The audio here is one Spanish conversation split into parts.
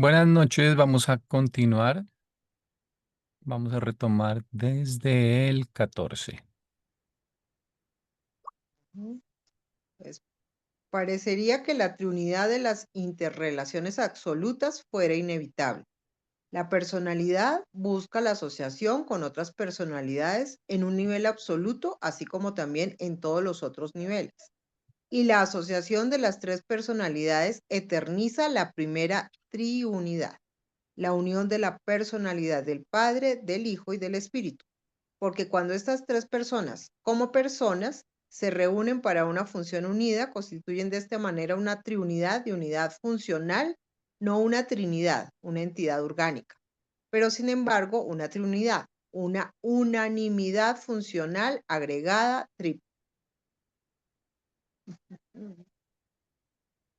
Buenas noches, vamos a continuar. Vamos a retomar desde el 14. Ujú. Pues, parecería que la triunidad de las interrelaciones absolutas fuera inevitable. La personalidad busca la asociación con otras personalidades en un nivel absoluto, así como también en todos los otros niveles. Y la asociación de las tres personalidades eterniza la primera triunidad, la unión de la personalidad del Padre, del Hijo y del Espíritu. Porque cuando estas tres personas, como personas, se reúnen para una función unida, constituyen de esta manera una triunidad de unidad funcional, no una trinidad, una entidad orgánica, pero sin embargo una triunidad, una unanimidad funcional agregada triple.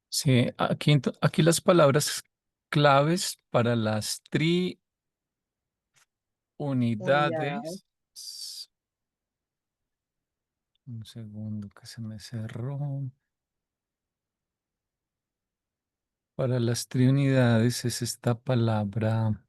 Sí, aquí las palabras claves para las Unidad. triunidades. Un segundo que se me cerró. Para las triunidades es esta palabra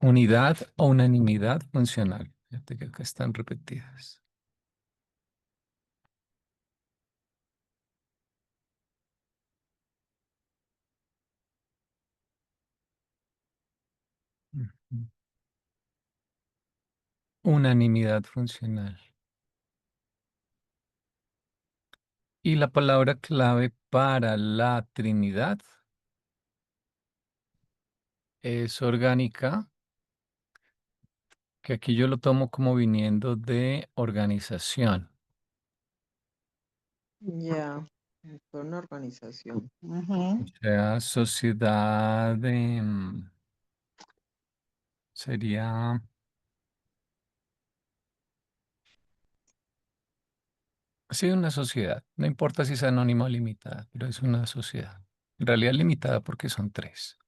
unidad o unanimidad funcional. Fíjate que acá están repetidas. Ujú. Unanimidad funcional. Y la palabra clave para la Trinidad es orgánica, que aquí yo lo tomo como viniendo de organización, Ya, fue una organización. o Ujú. sea, sociedad sería, sí, una sociedad, no importa si es anónima o limitada, pero es una sociedad. En realidad limitada porque son tres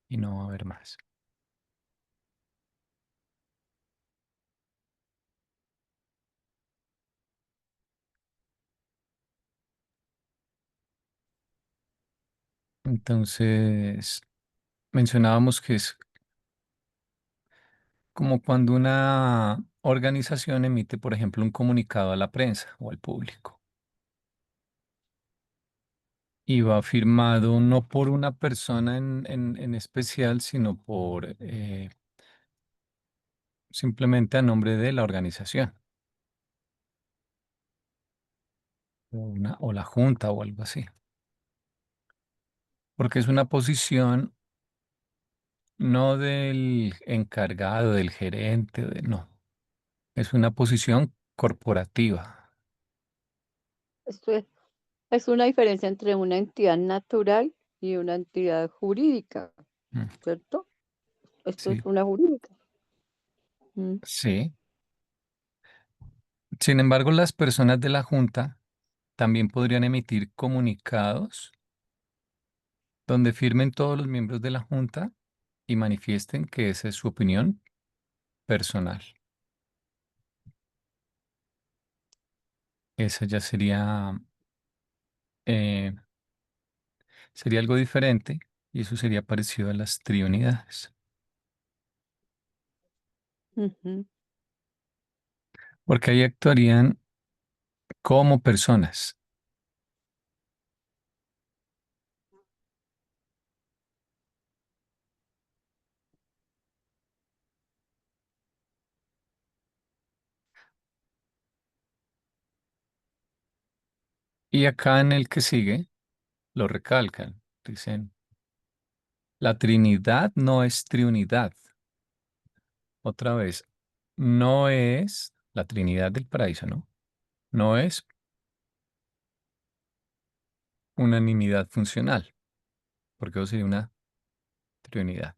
y no va a haber más. Entonces, mencionábamos que es como cuando una organización emite, por ejemplo, un comunicado a la prensa o al público y va firmado no por una persona en especial, sino por simplemente a nombre de la organización o la junta o algo así. Porque es una posición no del encargado, del gerente, no, es una posición corporativa. Esto es una diferencia entre una entidad natural y una entidad jurídica, Mm, ¿cierto? Esto es sí, una jurídica. Mm, sí. Sin embargo, las personas de la junta también podrían emitir comunicados donde firmen todos los miembros de la junta y manifiesten que esa es su opinión personal. Esa ya eh, sería algo diferente y eso sería parecido a las triunidades, ujú, porque ahí actuarían como personas. Y acá en el que sigue lo recalcan, dicen, la Trinidad no es triunidad. Otra vez, no es la Trinidad del paraíso, ¿no? No es unanimidad funcional, porque eso sería una triunidad.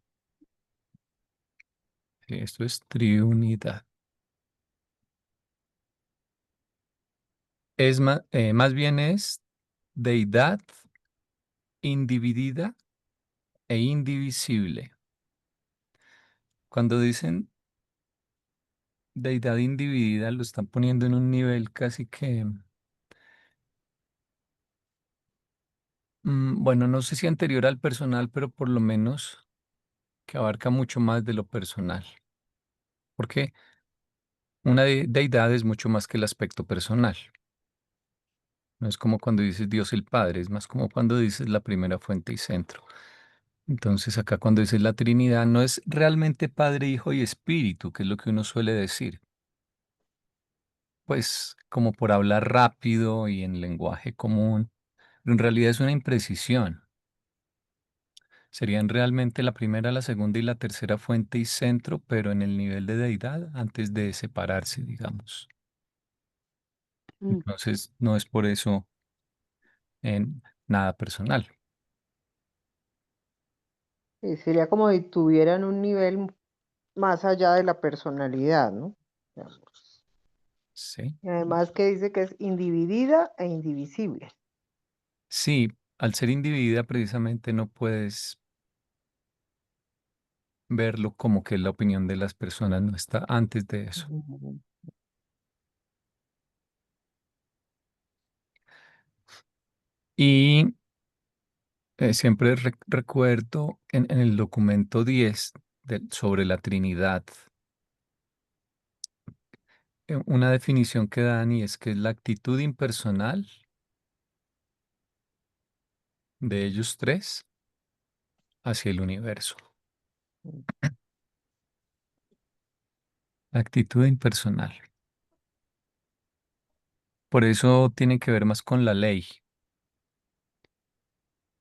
Sí, esto es triunidad. Más bien es deidad individida e indivisible. Cuando dicen deidad individida lo están poniendo en un nivel casi que, bueno, no sé si anterior al personal, pero por lo menos que abarca mucho más de lo personal. Porque una deidad es mucho más que el aspecto personal. No es como cuando dices Dios el Padre, es más como cuando dices la primera fuente y centro. Entonces acá cuando dices la Trinidad no es realmente Padre, Hijo y Espíritu, que es lo que uno suele decir. Pues como por hablar rápido y en lenguaje común, pero en realidad es una imprecisión. Serían realmente la primera, la segunda y la tercera fuente y centro, pero en el nivel de deidad antes de separarse, digamos. Mm. Entonces no es por eso en nada personal. Y sería como si tuvieran un nivel más allá de la personalidad, ¿no? Digamos. Sí. Y además que dice que es individida e indivisible. Sí, al ser individua precisamente no puedes verlo como que la opinión de las personas no está antes de eso. Ujú. Y siempre recuerdo en el documento 10 sobre la Trinidad, una definición que dan y es que es la actitud impersonal de ellos tres hacia el universo. La actitud impersonal. Por eso tiene que ver más con la ley,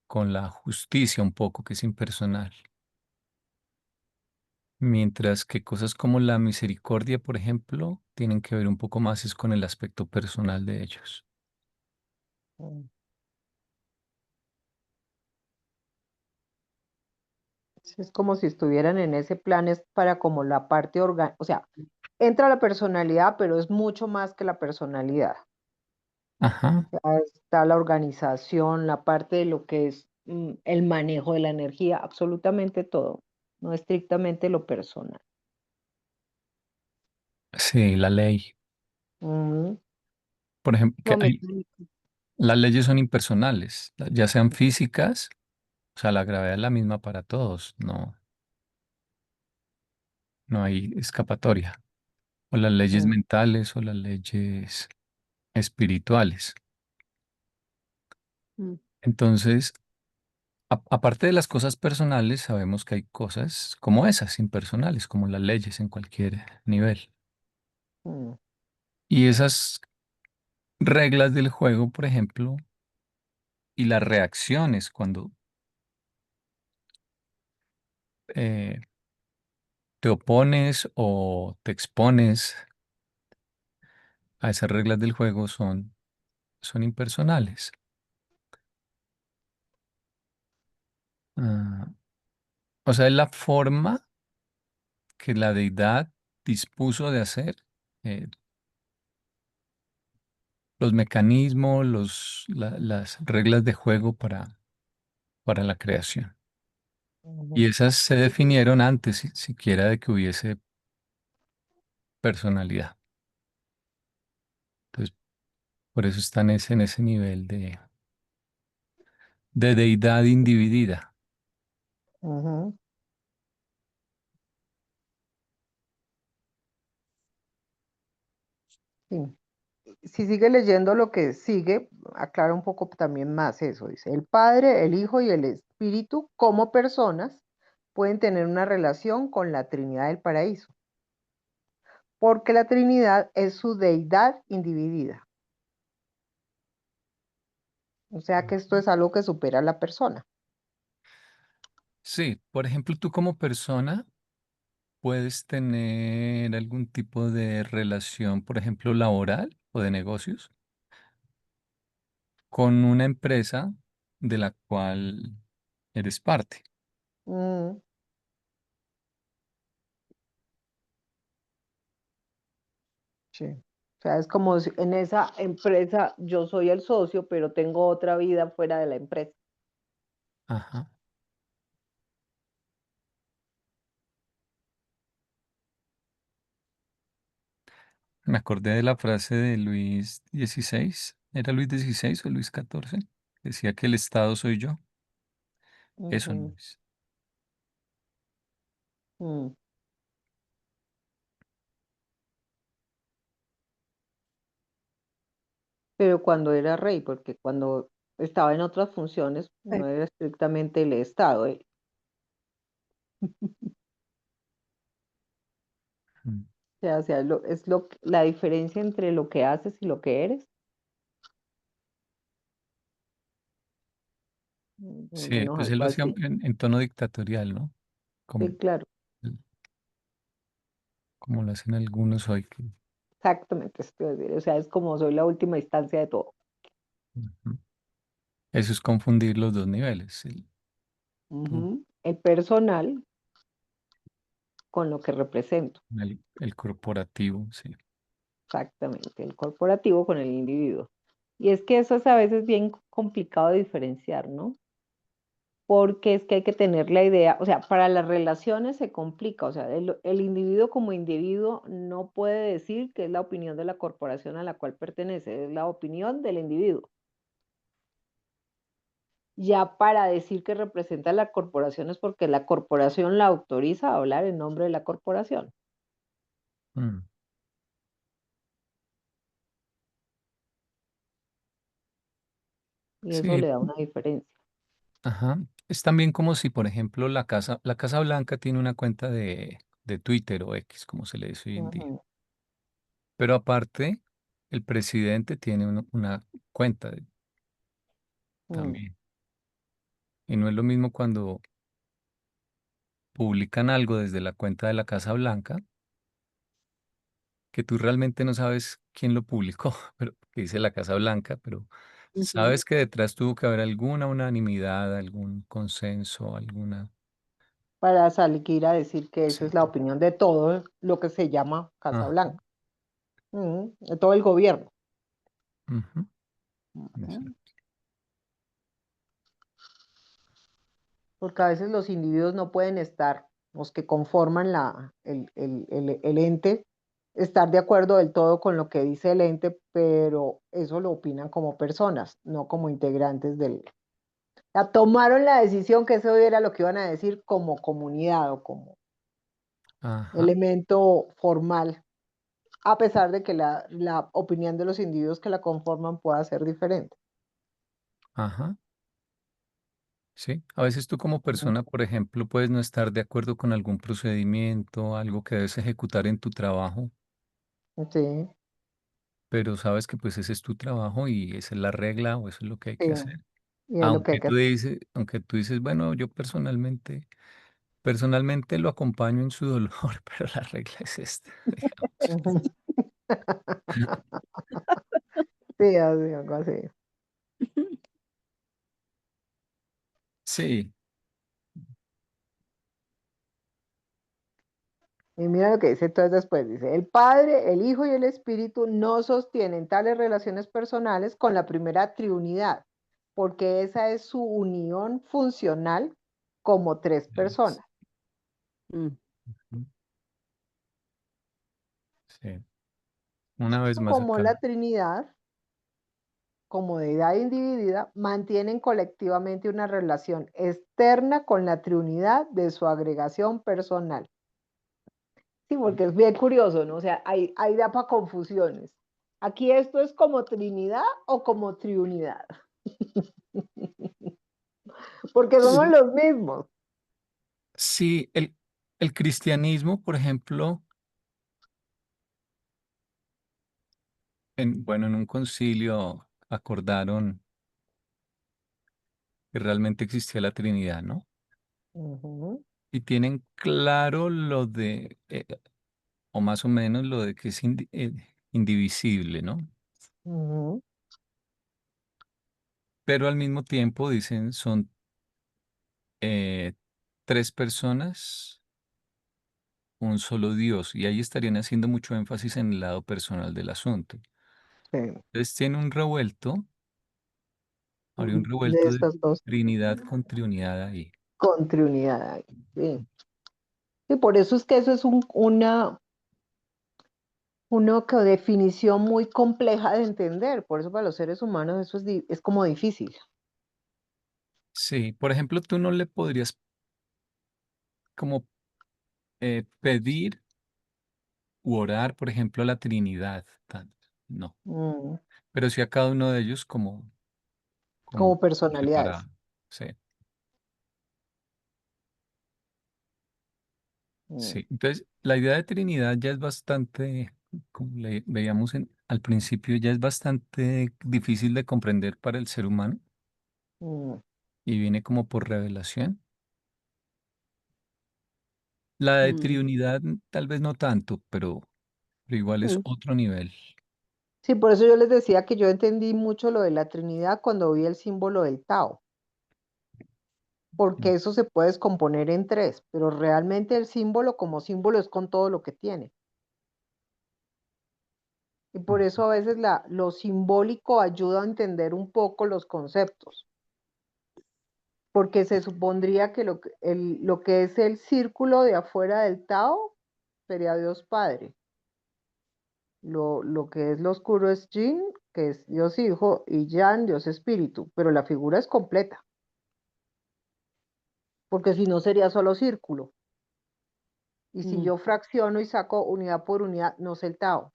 con la justicia un poco, que es impersonal. Mientras que cosas como la misericordia, por ejemplo, tienen que ver un poco más es con el aspecto personal de ellos. Mm. Sí, es como si estuvieran en ese plan, es para como la parte orgánica, o sea, entra la personalidad, pero es mucho más que la personalidad. Ajá, Ya está la organización, la parte de lo que es el manejo de la energía, absolutamente todo, no estrictamente lo personal. sí, la ley. Mm. Por ejemplo, Lo mecánico. las leyes son impersonales, ya sean físicas, o sea, la gravedad es la misma para todos, no, no hay escapatoria. O las leyes Mm. mentales o las leyes espirituales. Mm. Entonces, aparte de las cosas personales, sabemos que hay cosas como esas, impersonales, como las leyes en cualquier nivel. Mm. Y esas reglas del juego, por ejemplo, y las reacciones cuando eh, te opones o te expones a esas reglas del juego son impersonales. Ah, o sea, es la forma que la deidad dispuso de hacer eh, los mecanismos, las reglas de juego para la creación. Y Ujú. esas se definieron antes siquiera de que hubiese personalidad. Entonces, por eso están en ese nivel de deidad individida. Ujú. Sí. Si sigue leyendo lo que sigue, aclara un poco también más eso. Dice, el Padre, el Hijo y el Espíritu como personas pueden tener una relación con la Trinidad del Paraíso, porque la Trinidad es su deidad individida. O sea que esto es algo que supera a la persona. Sí, por ejemplo, tú como persona puedes tener algún tipo de relación, por ejemplo, laboral o de negocios con una empresa de la cual eres parte. Mm. Sí. O sea, es como si en esa empresa yo soy el socio, pero tengo otra vida fuera de la empresa. Ajá. Me acordé de la frase de Luis XVI. ¿Era Luis XVI o Luis XIV? Decía que el Estado soy yo. Eso no Ujú, es. mm. Pero cuando era rey, porque cuando estaba en otras funciones, no era estrictamente el Estado. Mm. O sea, la diferencia entre lo que haces y lo que eres. Sí, Menos pues él algo lo hacía así. en tono dictatorial, ¿no? Sí, Como, claro, como lo hacen algunos hoy. exactamente. Eso te iba a decir. O sea, es como soy la última instancia de todo. Ujú. Eso es confundir los dos niveles, tú, Ujú. El personal con lo que represento. el corporativo, sí. Exactamente. El corporativo con el individuo. Y es que eso es a veces bien complicado de diferenciar, ¿no? Porque es que hay que tener la idea, o sea, para las relaciones se complica, o sea, el individuo como individuo no puede decir que es la opinión de la corporación a la cual pertenece, es la opinión del individuo. Ya para decir que representa a la corporación es porque la corporación la autoriza a hablar en nombre de la corporación. Mm. Y eso Sí, le da una diferencia. ajá. Es también como si, por ejemplo, la Casa Blanca tiene una cuenta de Twitter o X, como se le dice hoy en día. Ujú, Pero aparte, el presidente tiene una cuenta mm, también. Y no es lo mismo cuando publican algo desde la cuenta de la Casa Blanca, que tú realmente no sabes quién lo publicó, pero que dice la Casa Blanca, pero ujú. sabes que detrás tuvo que haber alguna unanimidad, algún consenso, alguna... Para salir a decir que esa Sí. es la opinión de todo lo que se llama Casa Ajá. Blanca, de todo el gobierno. Ujú. Ujú. Exacto. Porque a veces los individuos no pueden estar, los que conforman el ente, estar de acuerdo del todo con lo que dice el ente, pero eso lo opinan como personas, no como integrantes del... Ya tomaron la decisión que eso era lo que iban a decir como comunidad o como Ajá, elemento formal, a pesar de que la opinión de los individuos que la conforman pueda ser diferente. ajá. Sí, a veces tú como persona, por ejemplo, puedes no estar de acuerdo con algún procedimiento, algo que debes ejecutar en tu trabajo, Sí, pero sabes que pues ese es tu trabajo y esa es la regla o eso es lo que hay sí, que hacer. y es lo que hay que hacer. Aunque tú dices, bueno, yo personalmente lo acompaño en su dolor, pero la regla es esta, digamos. Ujú. Sí, así, algo así. Sí, Y mira lo que dice entonces después, dice, el Padre, el Hijo y el Espíritu no sostienen tales relaciones personales con la primera triunidad, porque esa es su unión funcional como tres es- personas. Mm. sí. Una vez más Como acá. la Trinidad, como deidad individua, mantienen colectivamente una relación externa con la triunidad de su agregación personal. Sí, porque es bien curioso, ¿no? O sea, hay da para confusiones. Aquí esto es como Trinidad o como Triunidad, porque somos Sí, los mismos. sí, el cristianismo, por ejemplo, bueno, en un concilio acordaron que realmente existía la Trinidad, ¿no? Ujú, Y tienen claro o más o menos lo de que es indivisible, ¿no? ujú, Pero al mismo tiempo dicen son eh, tres personas, un solo Dios, y ahí estarían haciendo mucho énfasis en el lado personal del asunto. sí, Entonces tiene un revuelto, habría un de revuelto de estas dos Trinidad con Trinidad ahí. con Triunidad ahí, sí. Sí, por eso es que eso es una, Una definición muy compleja de entender, por eso para los seres humanos eso es como difícil. Sí, por ejemplo, tú no le podrías como pedir u orar, por ejemplo, a la Trinidad. No, Mm, pero sí a cada uno de ellos como como personalidades. separado. Sí, Mm, sí. Entonces, la idea de Trinidad ya es bastante, como le veíamos al principio, ya es bastante difícil de comprender para el ser humano mm, y viene como por revelación. La de Mm, Trinidad tal vez no tanto, pero igual es mm, otro nivel. sí, por eso yo les decía que yo entendí mucho lo de la Trinidad cuando vi el símbolo del Tao, porque eso se puede descomponer en tres, pero realmente el símbolo como símbolo es con todo lo que tiene. Y por eso a veces lo simbólico ayuda a entender un poco los conceptos, porque se supondría que lo que es el círculo de afuera del Tao sería Dios Padre. Lo que es lo oscuro es Yin, que es Dios Hijo, y Yang, Dios Espíritu, pero la figura es completa, porque si no sería solo círculo. Y si mm, yo fracciono y saco unidad por unidad, no es el Tao.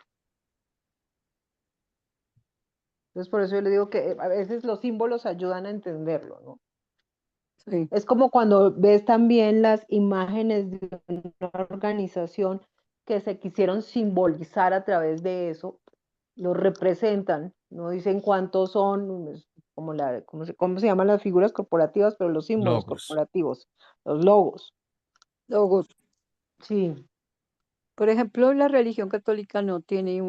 Entonces, por eso yo le digo que a veces los símbolos ayudan a entenderlo, ¿no? sí. Es como cuando ves también las imágenes de una organización que se quisieron simbolizar a través de eso, lo representan, no dicen cuántos son, como ¿cómo se llaman las figuras corporativas? Pero los símbolos Logos. corporativos, los logos. Logos. Sí. Por ejemplo, la religión católica no tiene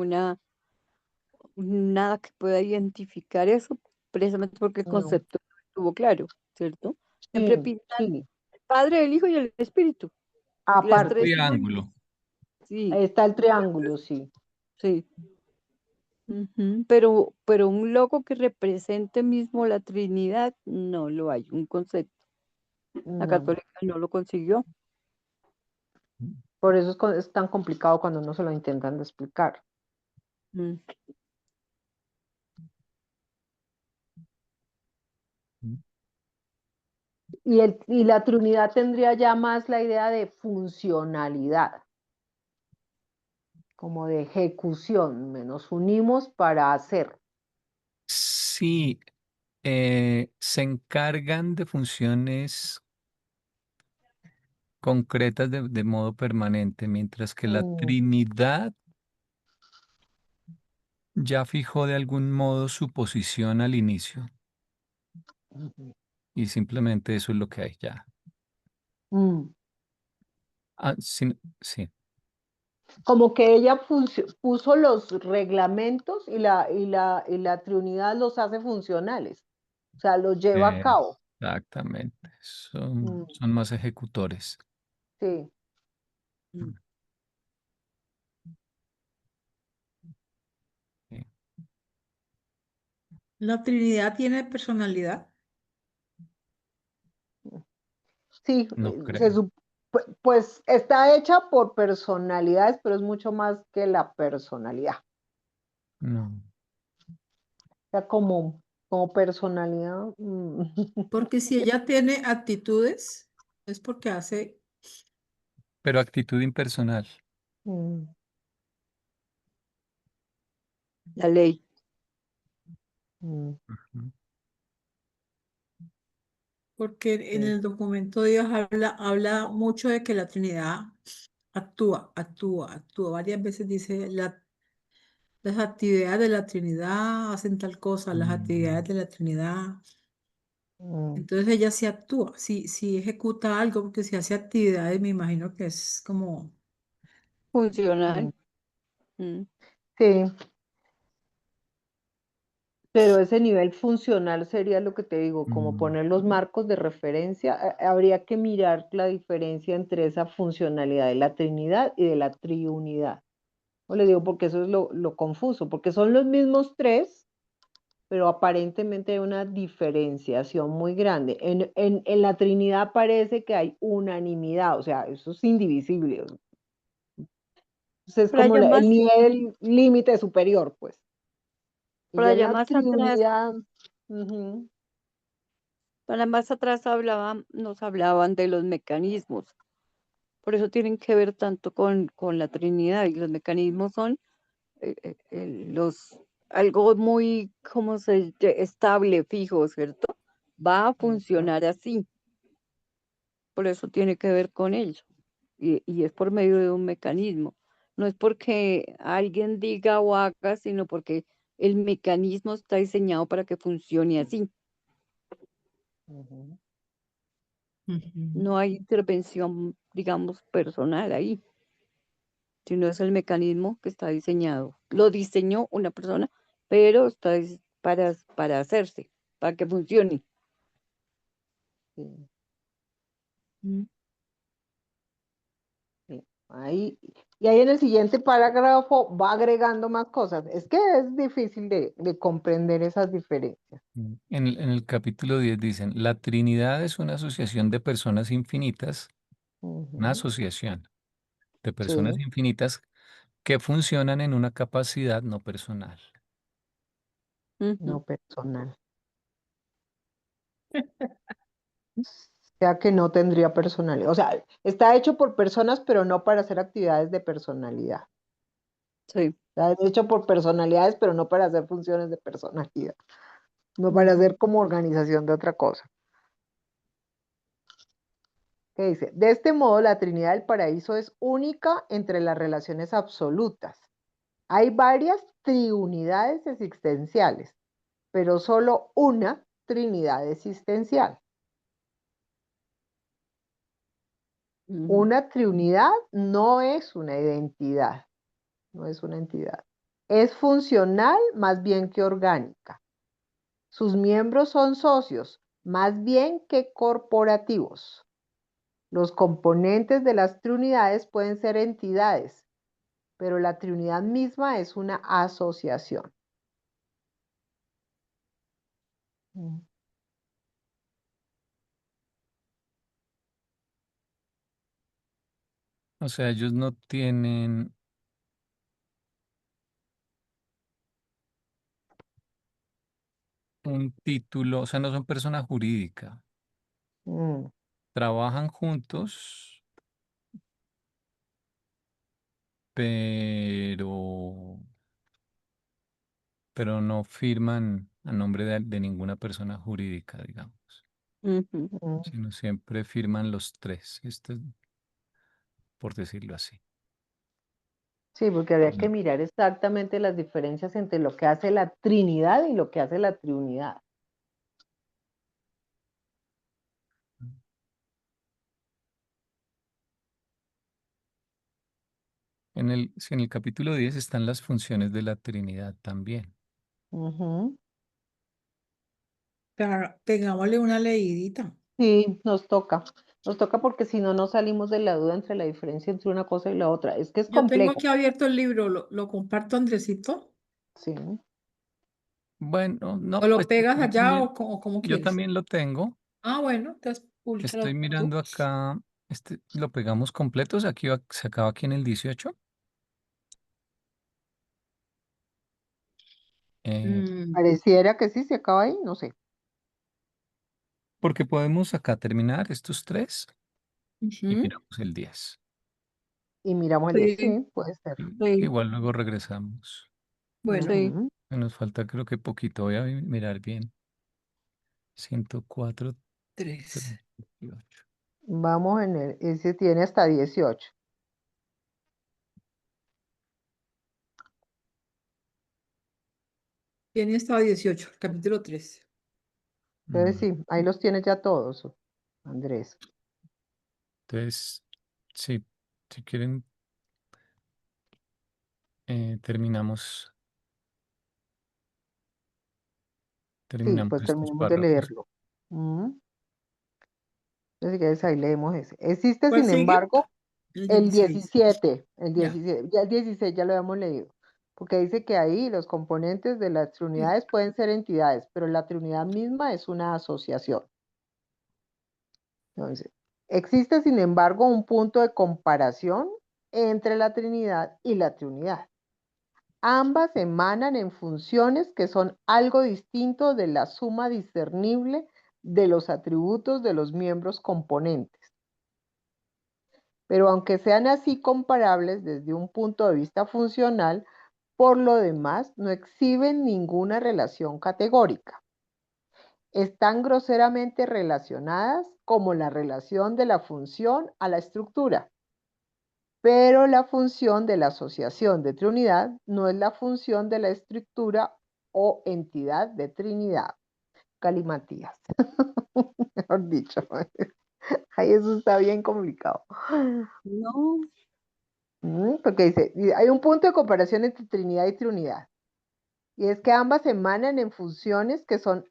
nada que pueda identificar eso, precisamente porque el No. concepto no estuvo claro, ¿cierto? Siempre Sí, pintan sí. el Padre, el Hijo y el Espíritu. Y las Un Aparte, tres triángulo. imágenes. Sí, ahí está el triángulo, sí. sí. Ujú. Pero un logo que represente mismo la Trinidad, no lo hay, un concepto. La No. católica no lo consiguió. Por eso es tan complicado cuando no se lo intentan de explicar. Mm. Y la Trinidad tendría ya más la idea de funcionalidad, como de ejecución. Nos unimos para hacer. Sí, se encargan de funciones concretas de modo permanente, mientras que la Mm, Trinidad ya fijó de algún modo su posición al inicio ujú. y simplemente eso es lo que hay ya. Mm. Ah, sí, sí, Como que ella puso los reglamentos y la Trinidad los hace funcionales, o sea, los lleva a cabo. exactamente. Son, Mm, son más ejecutores. sí. Mm. Sí, La Trinidad tiene personalidad. Sí, no creo. pues está hecha por personalidades, pero es mucho más que la personalidad. No. O sea, como personalidad. Porque si ella tiene actitudes, es porque hace, Pero actitud impersonal. Mm, La ley. mm, Ujú. porque en sí, el documento Dios habla mucho de que la Trinidad actúa. Varias veces dice las actividades de la Trinidad hacen tal cosa, las actividades Mm, de la Trinidad. mm, Entonces ella sí actúa, sí ejecuta algo, porque si hace actividades, me imagino que es como, mm. Funcional. Mm. Sí, pero ese nivel funcional sería lo que te digo, como mm, poner los marcos de referencia. Habría que mirar la diferencia entre esa funcionalidad de la Trinidad y de la triunidad. No le digo porque eso es lo confuso, porque son los mismos tres, pero aparentemente hay una diferenciación muy grande. En la Trinidad parece que hay unanimidad, o sea, eso es indivisible. Entonces es Por como allá el más, nivel límite superior, pues. Y por ya en allá la más atrás, Trinidad, ujú, para más atrás nos hablaban de los mecanismos. Por eso tienen que ver tanto con la Trinidad. Y los mecanismos son algo muy, estable, fijo, ¿cierto? Va a ujú, funcionar así. Por eso tiene que ver con ello. Y es por medio de un mecanismo. No es porque alguien diga o haga, sino porque el mecanismo está diseñado para que funcione así. ujú. Ujú. No hay intervención, digamos, personal ahí, sino es el mecanismo que está diseñado. Lo diseñó una persona, pero para hacerse, para que funcione. Sí, Mm. sí. Ahí, y ahí en el siguiente parágrafo va agregando más cosas. Es que es difícil de comprender esas diferencias. En el capítulo 10 dicen, la Trinidad es una asociación de personas infinitas, una Ujú, asociación de personas sí, infinitas que funcionan en una capacidad no personal. Ujú. no personal. O sea que no tendría personalidad. O sea, está hecho por personas, pero no para hacer actividades de personalidad. Sí. Está hecho por personalidades, pero no para hacer funciones de personalidad. No para Ujú. hacer como organización de otra cosa. ¿Qué dice? De este modo, la Trinidad del Paraíso es única entre las relaciones absolutas. Hay varias triunidades existenciales, pero solo una Trinidad existencial. Ujú. Una triunidad no es una identidad, no es una entidad. Es funcional más bien que orgánica. Sus miembros son socios más bien que corporativos. Los componentes de las triunidades pueden ser entidades, pero la triunidad misma es una asociación. Mm. O sea, ellos no tienen un título, o sea, no son persona jurídica. Mm. Trabajan juntos, pero, pero no firman a nombre de ninguna persona jurídica, digamos, Ujú. Mm. sino siempre firman los tres, esto es por decirlo así. Sí, porque habría que Mm. mirar exactamente las diferencias entre lo que hace la Trinidad y lo que hace la triunidad. Sí, en el capítulo 10 están las funciones de la Trinidad también. Ujú. Pegámosle una leidita. Sí, nos toca. Nos toca porque si no, no salimos de la duda entre la diferencia entre una cosa y la otra. Es que es Yo tengo complejo. aquí abierto el libro, lo comparto, Andresito. Sí. Bueno, O no, lo pues pegas yo allá también, o como yo quieres. también lo tengo. Ah, bueno, entonces Estoy públicalo tú. mirando acá, lo pegamos completo, se acaba aquí en el 18. eh, Mm, Pareciera que sí, se acaba ahí, no sé. porque podemos acá terminar estos tres y ujú. miramos el 10. Y miramos el 10. Sí, Sí, puede ser. Sí, Igual luego regresamos. bueno, sí. Ujú. Nos falta creo que poquito, voy a mirar bien. 104, tres. 38. Vamos ese tiene hasta 18. Tiene hasta 18, capítulo 3. Entonces Mm, sí, ahí los tienes ya todos, Andrés. Entonces, sí, si quieren, terminamos, Sí, terminamos pues estos terminemos de párrafos. leerlo. Ujú. Entonces, si quieres, ahí leemos ese. Existe, ¿Cuál sin sigue? embargo, El el 16. 17, Ya. ya el 16 ya lo habíamos leído, porque dice que ahí los componentes de las Sí. triunidades pueden ser entidades, pero la triunidad misma es una asociación. Entonces, existe, sin embargo, un punto de comparación entre la Trinidad y la triunidad. Ambas emanan en funciones que son algo distinto de la suma discernible de los atributos de los miembros componentes. Pero aunque sean así comparables desde un punto de vista funcional, por lo demás no exhiben ninguna relación categórica. Están groseramente relacionadas como la relación de la función a la estructura. Pero la función de la asociación de triunidad no es la función de la estructura o entidad de Trinidad. Calimatías. Mejor dicho. Ay, eso está bien complicado. No, Porque dice, hay un punto de comparación entre Trinidad y Triunidad. Y es que ambas emanan en funciones que son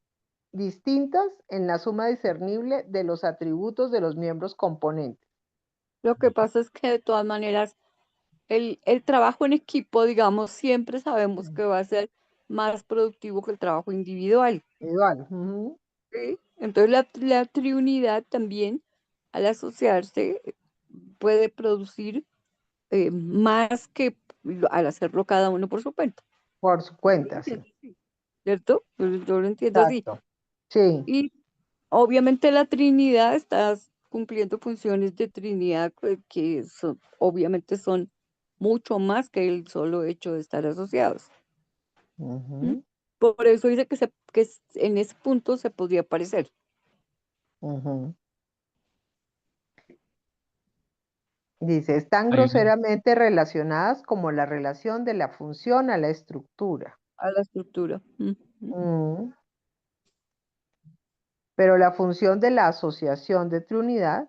distintas en la suma discernible de los atributos de los miembros componentes. lo que pasa es que de todas maneras el trabajo en equipo, digamos, siempre sabemos que va a ser más productivo que el trabajo individual. Igual. ¿Sí? Entonces la triunidad también, al asociarse, puede producir más que al hacerlo cada uno por su cuenta. Por su Yo lo cuenta, sí. entiendo así, ¿cierto? Yo lo entiendo así. Exacto. Sí. Y obviamente la Trinidad está cumpliendo funciones de Trinidad obviamente son mucho más que el solo hecho de estar asociados. ¿Mm? Ujú, Por eso dice en ese punto se podría parecer ujú. Dice, están Hay un- groseramente relacionadas como la relación de la función a la estructura. a la estructura. Ujú. Mm, Pero la función de la asociación de triunidad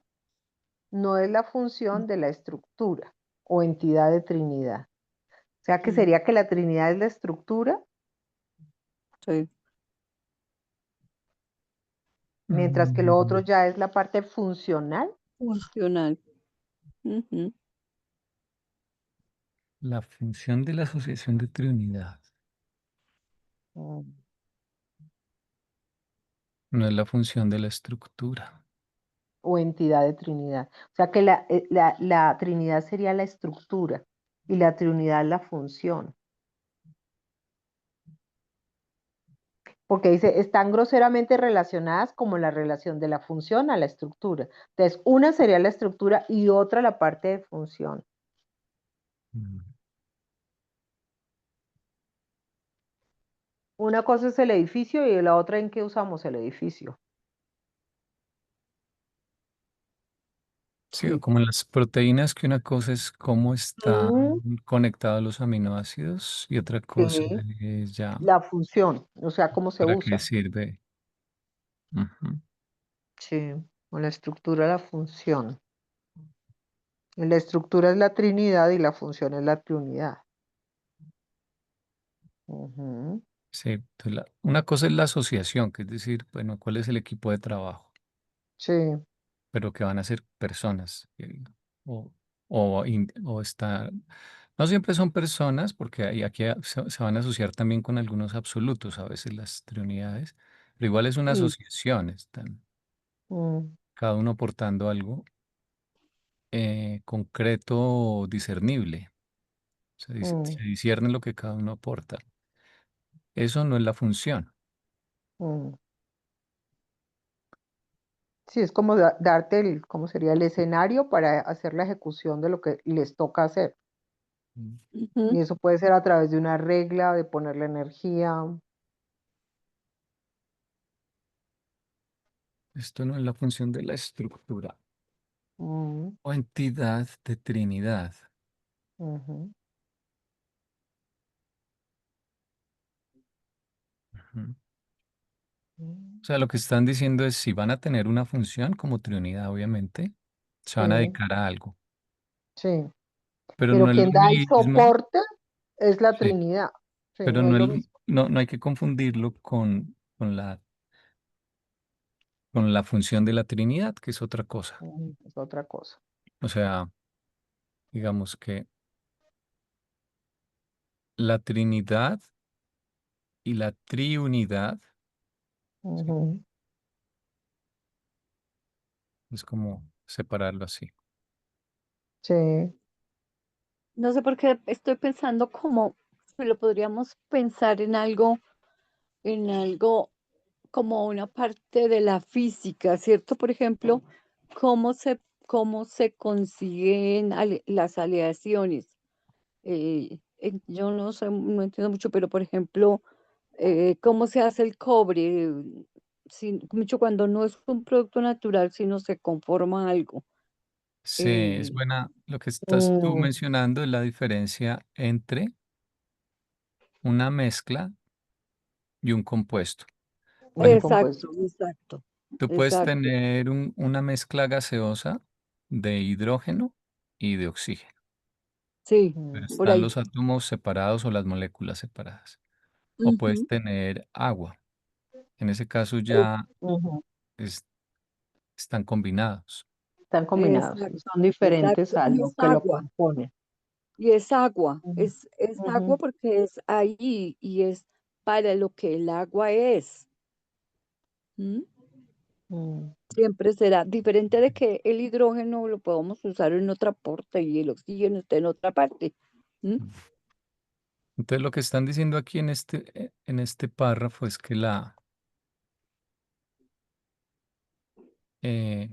no es la función de la estructura o entidad de Trinidad. O sea que Mm, sería que la Trinidad es la estructura, sí. mientras que lo otro Mm, ya es la parte funcional. Funcional. Ujú. La función de la asociación de triunidad Mm, no es la función de la estructura. O entidad de Trinidad. O sea que la Trinidad sería la estructura y la Trinidad la función. Porque dice, están groseramente relacionadas como la relación de la función a la estructura. Entonces, una sería la estructura y otra la parte de función. Mm, Una cosa es el edificio y la otra en qué usamos el edificio. Sí, o como en las proteínas, que una cosa es cómo están Mm, conectados los aminoácidos y otra cosa sí, es ya la función, o sea, cómo se para qué usa. sirve. Ujú. Sí, o la estructura, la función. Y la estructura es la Trinidad y la función es la triunidad. Ujú, Sí, entonces una cosa es la asociación, que es decir, bueno, ¿cuál es el equipo de trabajo? sí, Pero que van a ser personas. O, o está, no siempre son personas, porque aquí se van a asociar también con algunos absolutos, a veces las triunidades, pero igual es una Sí. asociación, están mm, cada uno aportando algo concreto, discernible. mm, Se discierne lo que cada uno aporta. Eso no es la función. mm. Sí, es como darte ¿cómo sería el escenario para hacer la ejecución de lo que les toca hacer? Mm. Y Ujú. eso puede ser a través de una regla, de ponerle energía. Esto no es la función de la estructura Mm, o entidad de Trinidad. ujú, Ujú. mm. O sea, lo que están diciendo es si van a tener una función como Trinidad, obviamente, se van a Sí, dedicar a algo, sí. pero Pero no es quien lo da el mismo, soporte es la sí, Trinidad. Sí, pero no es lo mismo. no hay que confundirlo con la función de la Trinidad, que es otra cosa. Es otra cosa. O sea, digamos que la Trinidad y la triunidad, ¿sí? Ujú, Es como separarlo así. sí. No sé por qué estoy pensando como si lo podríamos pensar en algo como una parte de la física, ¿cierto? Por ejemplo, cómo se consiguen las aleaciones. Yo no sé, no entiendo mucho, pero por ejemplo, cómo se hace el cobre, mucho cuando no es un producto natural, sino se conforma algo. Sí, es Eh, buena. Lo que estás tú Mm, mencionando es la diferencia entre una mezcla y un compuesto. Por un ejemplo, compuesto. exacto, exacto, tú puedes exacto. tener una mezcla gaseosa de hidrógeno y de oxígeno, Sí, pero Mm, por están ahí. los átomos separados o las moléculas separadas. O puedes Ujú. tener agua. En ese caso Eh, ya ujú. es- están combinados. Están combinados y Exacto, son diferentes exacto. a Y lo es que lo agua, compone. y es agua, Mm, es agua ujú, porque es ahí y es para lo que el agua es. ¿M? mm. Siempre será diferente de que el hidrógeno lo podemos usar en otra parte y el oxígeno está en otra parte. ¿M? Entonces lo que están diciendo aquí en este párrafo es que eh,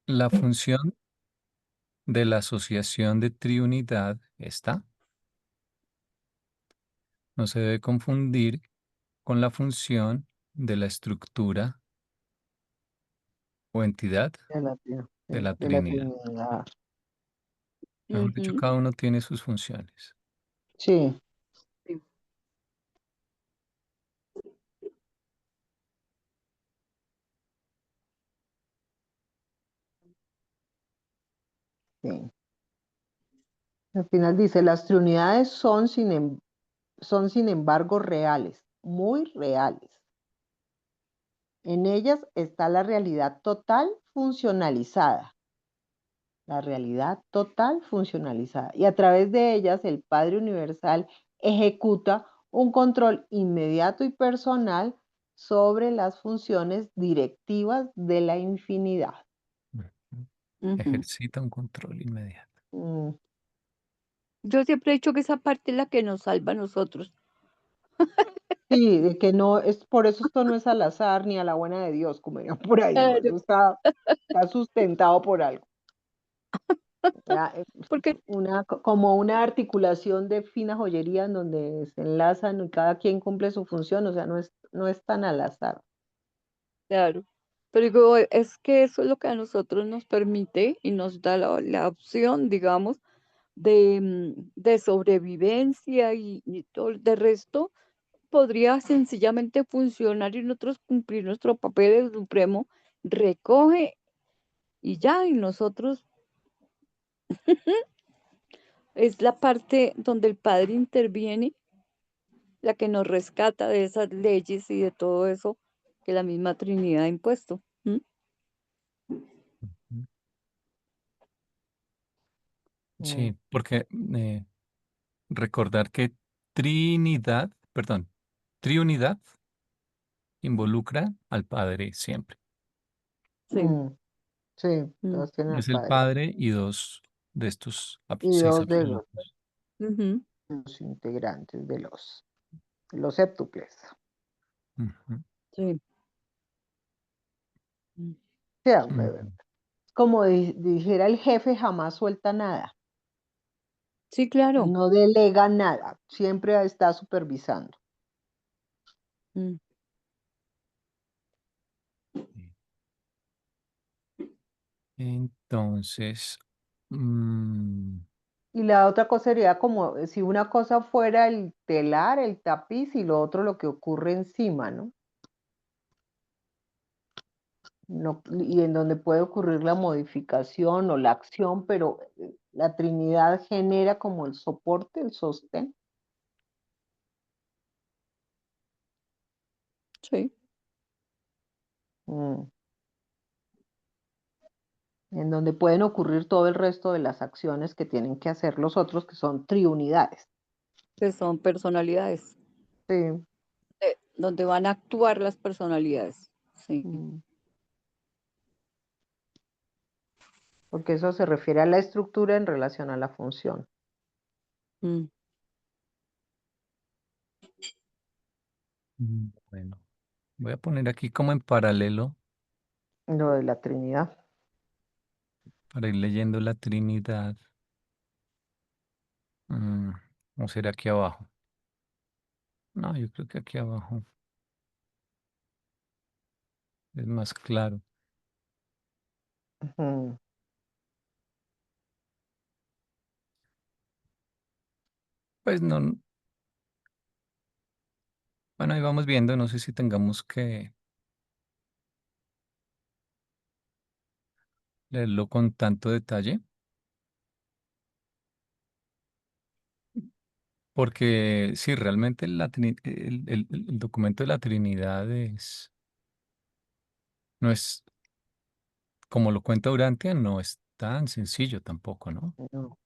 la función de la asociación de triunidad está, no se debe confundir con la función de la estructura o entidad de Sí, la de la Trinidad. Trinidad. Mejor dicho, Ujú. cada uno tiene sus funciones. Sí, Sí. sí. Al final dice, las triunidades son sin embargo reales, muy reales. En ellas está la realidad total funcionalizada, y a través de ellas el Padre Universal ejecuta un control inmediato y personal sobre las funciones directivas de la infinidad. Ujú. Ujú. Ejercita un control inmediato. Mm, Yo siempre he dicho que esa parte es la que nos salva a nosotros. sí, de que no es por eso esto no es al azar ni a la buena de Dios, como dirían por ahí, no, Claro, eso está sustentado por algo. Ya, porque, como una articulación de fina joyería en donde se enlazan y cada quien cumple su función, o sea, no es tan al azar. claro, pero digo, es que eso es lo que a nosotros nos permite y nos da la opción, digamos, de sobrevivencia y todo. De resto, podría sencillamente funcionar y nosotros cumplir nuestro papel de supremo, recoge y ya, y nosotros es la parte donde el Padre interviene, la que nos rescata de esas leyes y de todo eso que la misma Trinidad ha impuesto. ¿M? Ujú. Mm, Sí, porque recordar que Trinidad, perdón, triunidad involucra al Padre siempre. Sí. mm, sí, Mm. todos tienen al Es el Padre. Padre y dos de estos Y seis dos de los, absolutos. Ujú. los integrantes de los séptuples. Ujú. Sí. Mm. O sea, Ujú. como dijera el jefe, jamás suelta nada, Sí, claro. no delega nada, siempre está supervisando. Mm. Sí. Entonces, mm, Y la otra cosa sería como si una cosa fuera el telar, el tapiz, y lo otro lo que ocurre encima, ¿no? Y en donde puede ocurrir la modificación o la acción, pero la Trinidad genera como el soporte, el sostén. Sí. Mm, en donde pueden ocurrir todo el resto de las acciones que tienen que hacer los otros, que son triunidades. Que son personalidades, Sí. donde van a actuar las personalidades. Sí. Mm, porque eso se refiere a la estructura en relación a la función. Mm. Bueno, voy a poner aquí como en paralelo Lo de la Trinidad. para ir leyendo la Trinidad. Mm, ¿O será aquí abajo? No, yo creo que aquí abajo es más claro. Ujú. Pues no, bueno, ahí vamos viendo, no sé si tengamos que leerlo con tanto detalle, porque sí, realmente el documento de la Trinidad no es, como lo cuenta Urantia, no es tan sencillo tampoco, ¿no? No,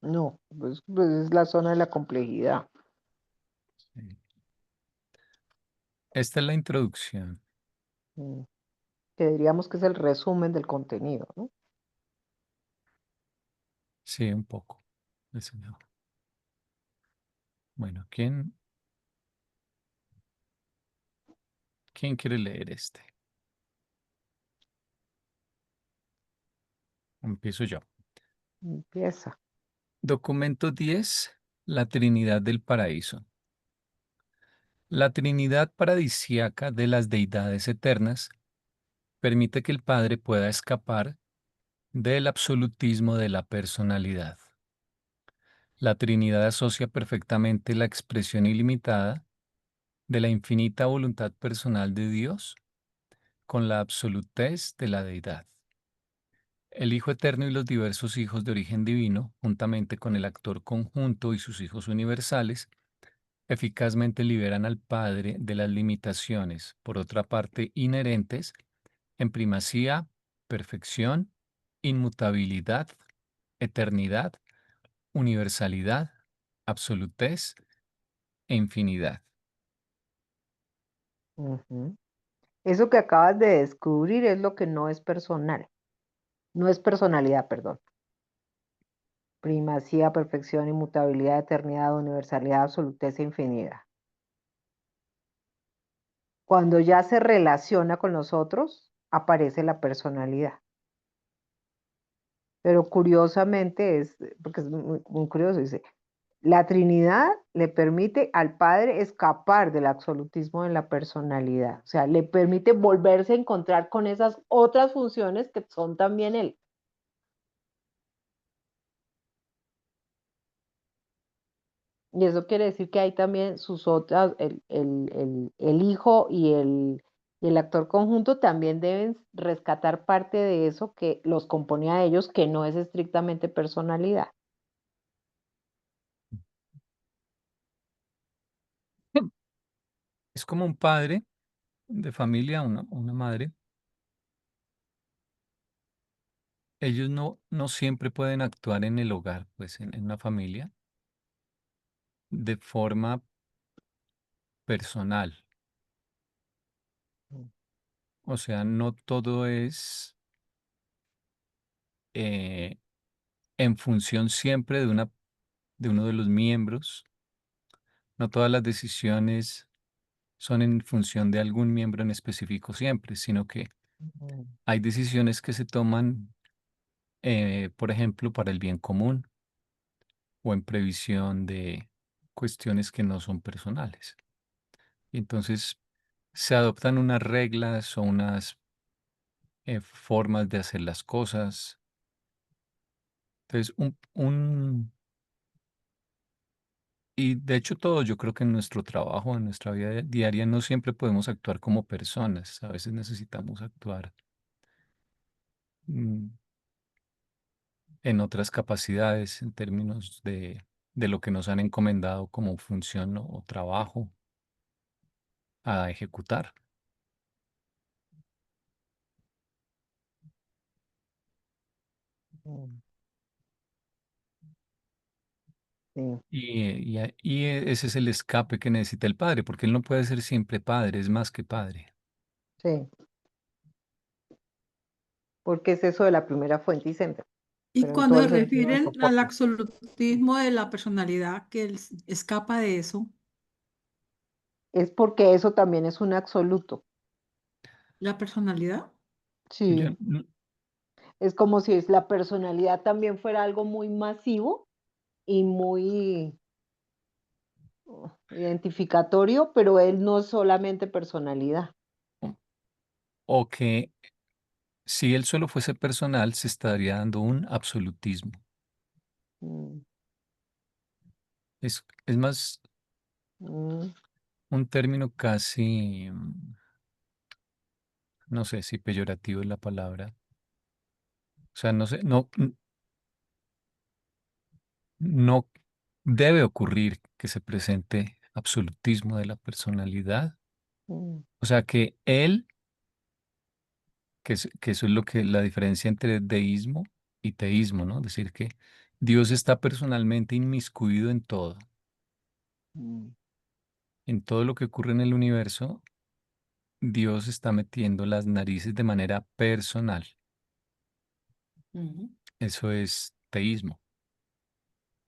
no, pues es la zona de la complejidad. Sí. Esta es la introducción, Mm, Que diríamos que es el resumen del contenido, ¿no? sí, un poco. Ese no. Bueno, ¿quién quiere leer este? Empiezo yo. Empieza. Documento 10, la Trinidad del Paraíso. La Trinidad paradisíaca de las deidades eternas permite que el Padre pueda escapar del absolutismo de la personalidad. La Trinidad asocia perfectamente la expresión ilimitada de la infinita voluntad personal de Dios con la absolutez de la deidad. El Hijo Eterno y los diversos hijos de origen divino, juntamente con el actor conjunto y sus hijos universales, eficazmente liberan al Padre de las limitaciones, por otra parte, inherentes en primacía, perfección, inmutabilidad, eternidad, universalidad, absolutez e infinidad. Ujú. Eso que acabas de descubrir es lo que no es personal. No es personalidad, perdón. Primacía, perfección, inmutabilidad, eternidad, universalidad, absolutez e infinidad. Cuando ya se relaciona con nosotros, aparece la personalidad. Pero curiosamente porque es muy curioso, dice, la Trinidad le permite al Padre escapar del absolutismo de la personalidad. O sea, le permite volverse a encontrar con esas otras funciones que son también Él. Y eso quiere decir que hay también sus otras, el hijo y el actor conjunto también deben rescatar parte de eso que los compone a ellos, que no es estrictamente personalidad. Es como un padre de familia, una madre. Ellos no siempre pueden actuar en el hogar, pues en una familia, de forma personal. O sea, no todo es eh, en función siempre de uno de los miembros. No todas las decisiones son en función de algún miembro en específico siempre, sino que Ujú, hay decisiones que se toman, por ejemplo, para el bien común o en previsión de cuestiones que no son personales. Y entonces se adoptan unas reglas o unas formas de hacer las cosas. Entonces, y de hecho todo, yo creo que en nuestro trabajo, en nuestra vida diaria, no siempre podemos actuar como personas. A veces necesitamos actuar mm, en otras capacidades, en términos de lo que nos han encomendado como función, ¿no? O trabajo a ejecutar. ujú. Sí, Y ese es el escape que necesita el padre, porque él no puede ser siempre padre, es más que padre. sí. porque es eso de la primera fuente y centro. Y Pero en cuando todo se el sentido de refieren al soporte. absolutismo de la personalidad que escapa de eso, Es porque eso también es un absoluto. la personalidad. Yo, Sí, es como si la personalidad también fuera algo muy masivo y muy identificatorio, pero él no es solamente personalidad. o que si él solo fuese personal, se estaría dando un absolutismo. Mm, Es más mm, un término casi, no sé si peyorativo es la palabra. O sea, no sé, no debe ocurrir que se presente absolutismo de la personalidad. mm, O sea, que él, que eso es lo que la diferencia entre deísmo y teísmo, ¿no? Decir que Dios está personalmente inmiscuido mm, en todo lo que ocurre en el universo. Dios está metiendo las narices de manera personal. Ujú. Eso es teísmo.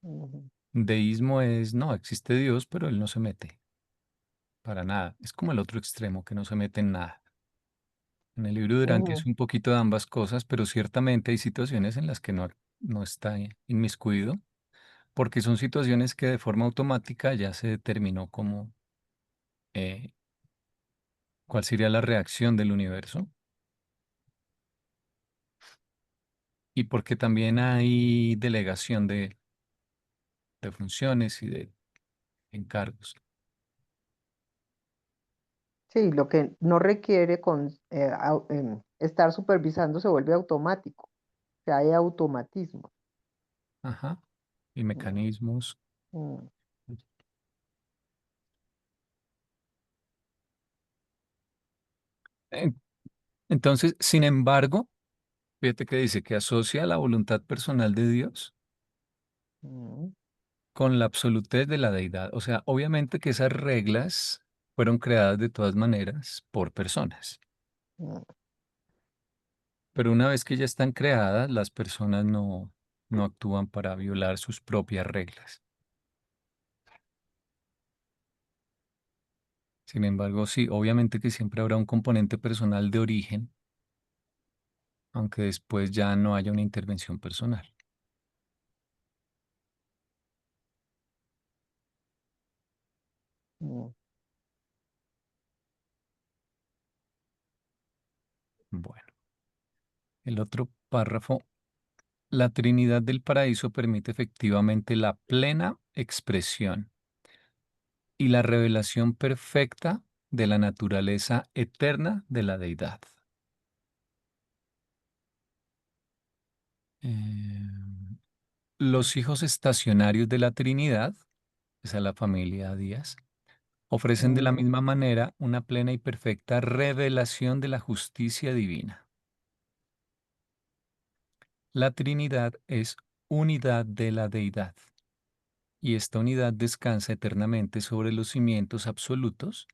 mm, Deísmo es, no, existe Dios, pero Él no se mete para nada. Es como el otro extremo, que no se mete en nada. En el libro Durante mm, es un poquito de ambas cosas, pero ciertamente hay situaciones en las que no está inmiscuido, porque son situaciones que de forma automática ya se determinó como eh, cuál sería la reacción del universo y porque también hay delegación de funciones y de encargos. Sí, lo que no requiere estar supervisando se vuelve automático. O sea, hay automatismo. Ajá. Y Mm, mecanismos. mm, En- Entonces, sin embargo, fíjate que dice que asocia la voluntad personal de Dios mm, con la absolutez de la deidad. O sea, obviamente que esas reglas fueron creadas de todas maneras por personas, mm, pero una vez que ya están creadas, las personas no actúan para violar sus propias reglas. Sin embargo, sí, obviamente que siempre habrá un componente personal de origen, aunque después ya no haya una intervención personal. mm, Bueno, el otro párrafo. La Trinidad del Paraíso permite efectivamente la plena expresión y la revelación perfecta de la naturaleza eterna de la deidad. Eh, los hijos estacionarios de la Trinidad, esa es la familia Díaz, ofrecen de la mm, misma manera una plena y perfecta revelación de la justicia divina. La Trinidad es unidad de la deidad, y esta unidad descansa eternamente sobre los cimientos absolutos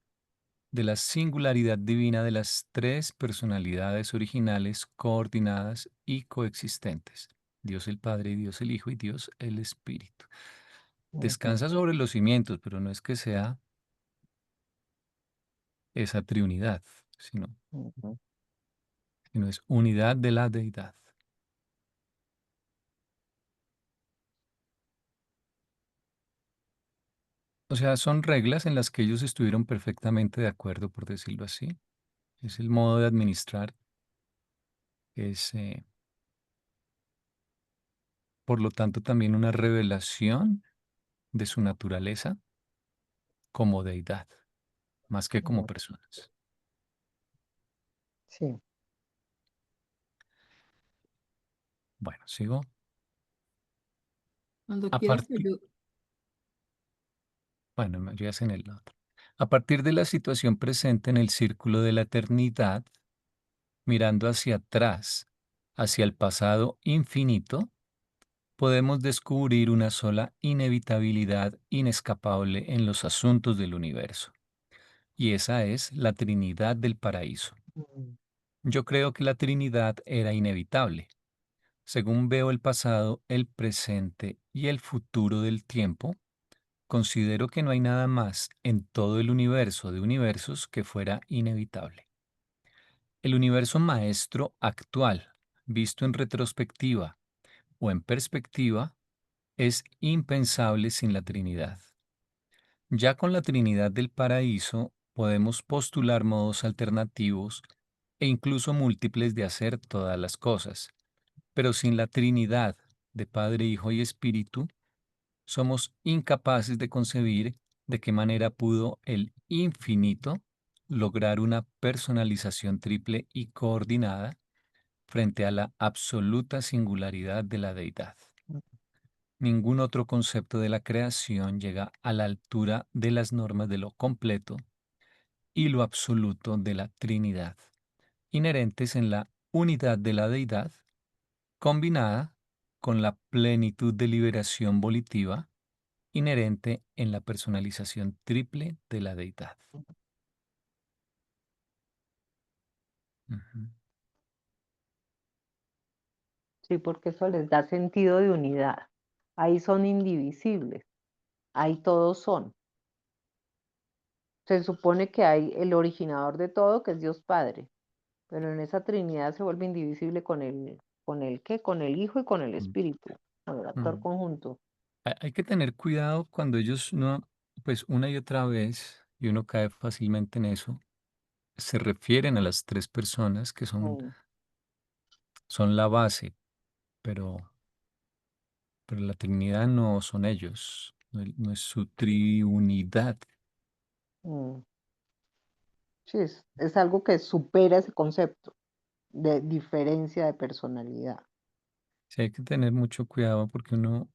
de la singularidad divina de las tres personalidades originales coordinadas y coexistentes. Dios el Padre, y Dios el Hijo y Dios el Espíritu. ujú, Descansa sobre los cimientos, pero no es que sea esa triunidad, sino, ujú, sino es unidad de la deidad. O sea, son reglas en las que ellos estuvieron perfectamente de acuerdo, por decirlo así. Es el modo de administrar, es por lo tanto también una revelación de su naturaleza como deidad, más que como mm, personas. sí. Bueno, sigo. Cuando A quieras te partir, ayudo. bueno, me ayudas en el otro. A partir de la situación presente en el círculo de la eternidad, mirando hacia atrás, hacia el pasado infinito, podemos descubrir una sola inevitabilidad inescapable en los asuntos del universo, y esa es la Trinidad del Paraíso. Mm, Yo creo que la Trinidad era inevitable. Según veo el pasado, el presente y el futuro del tiempo, considero que no hay nada más en todo el universo de universos que fuera inevitable. El universo maestro actual, visto en retrospectiva o en perspectiva, es impensable sin la Trinidad. Ya con la Trinidad del paraíso podemos postular modos alternativos e incluso múltiples de hacer todas las cosas, pero sin la Trinidad de Padre, Hijo y Espíritu, somos incapaces de concebir de qué manera pudo el infinito lograr una personalización triple y coordinada frente a la absoluta singularidad de la deidad. Ningún otro concepto de la creación llega a la altura de las normas de lo completo y lo absoluto de la Trinidad, inherentes en la unidad de la deidad, combinada con la plenitud de liberación volitiva inherente en la personalización triple de la deidad. Ujú. Sí, porque eso les da sentido de unidad. Ahí son indivisibles, ahí todos son. Se supone que hay el originador de todo, que es Dios Padre, pero en esa Trinidad se vuelve indivisible con el qué, con el Hijo y con el Mm, Espíritu, con el actor mm. conjunto. Hay que tener cuidado cuando ellos no, pues una y otra vez, y uno cae fácilmente en eso, se refieren a las tres personas que Mm, son la base, pero, pero la Trinidad no son ellos, no es su triunidad. mm. Sí, es algo que supera ese concepto de diferencia de personalidad. Sí, hay que tener mucho cuidado porque uno,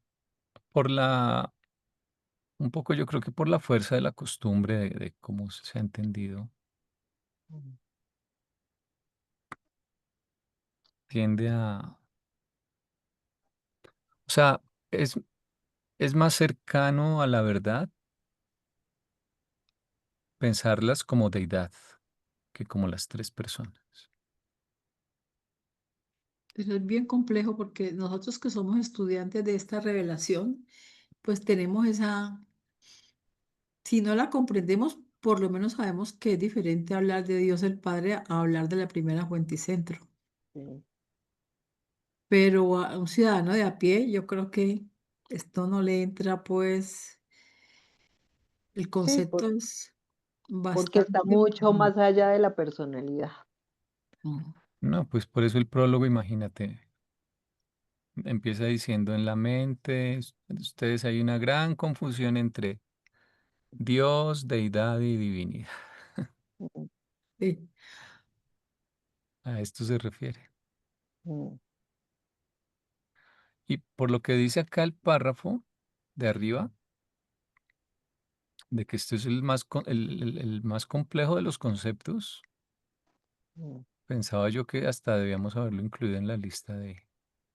por un poco yo creo que por la fuerza de la costumbre de cómo se ha entendido, Mm. tiende o sea, es, es más cercano a la verdad pensarlas como deidad que como las tres personas. Pero es bien complejo porque nosotros que somos estudiantes de esta revelación, pues tenemos esa, si no la comprendemos, por lo menos sabemos que es diferente hablar de Dios el Padre a hablar de la primera fuente y centro. Sí. Pero a un ciudadano de a pie, yo creo que esto no le entra, pues, el Sí, concepto es porque está bastante mucho profundo. más allá de la personalidad. Mm. No, pues por eso el prólogo, imagínate, empieza diciendo en la mente, ustedes hay una gran confusión entre Dios, deidad y divinidad. Mm, Sí. A esto se refiere. mm, Y por lo que dice acá el párrafo de arriba, de que esto es el más complejo de los conceptos, mm. pensaba yo que hasta debíamos haberlo incluido en la lista de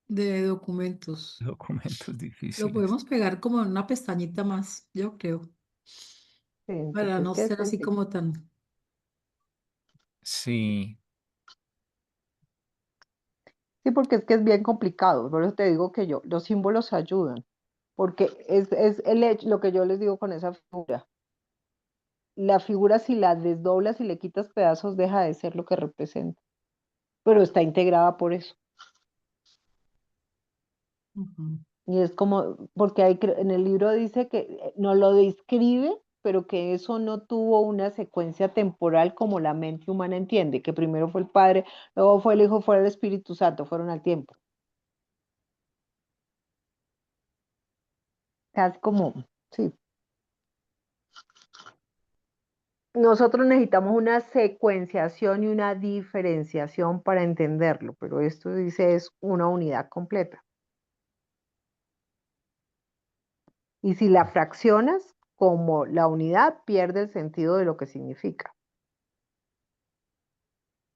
De documentos. documentos Lo difíciles. podemos pegar como en una pestañita más, yo creo, Sí, para porque es no que es ser así como tan... Sí, sí, porque es que es bien complicado. Por eso te digo que los símbolos ayudan, porque es el hecho, lo que yo les digo con esa figura. La figura, si la desdoblas y le quitas pedazos, deja de ser lo que representa, pero está integrada por eso. Ujú. Y es como, porque en el libro dice que no lo describe, pero que eso no tuvo una secuencia temporal como la mente humana entiende, que primero fue el Padre, luego fue el Hijo, fue el Espíritu Santo, fueron al tiempo. Casi como, sí. Nosotros necesitamos una secuenciación y una diferenciación para entenderlo, pero esto dice es una unidad completa. Y si la fraccionas como la unidad, pierde el sentido de lo que significa.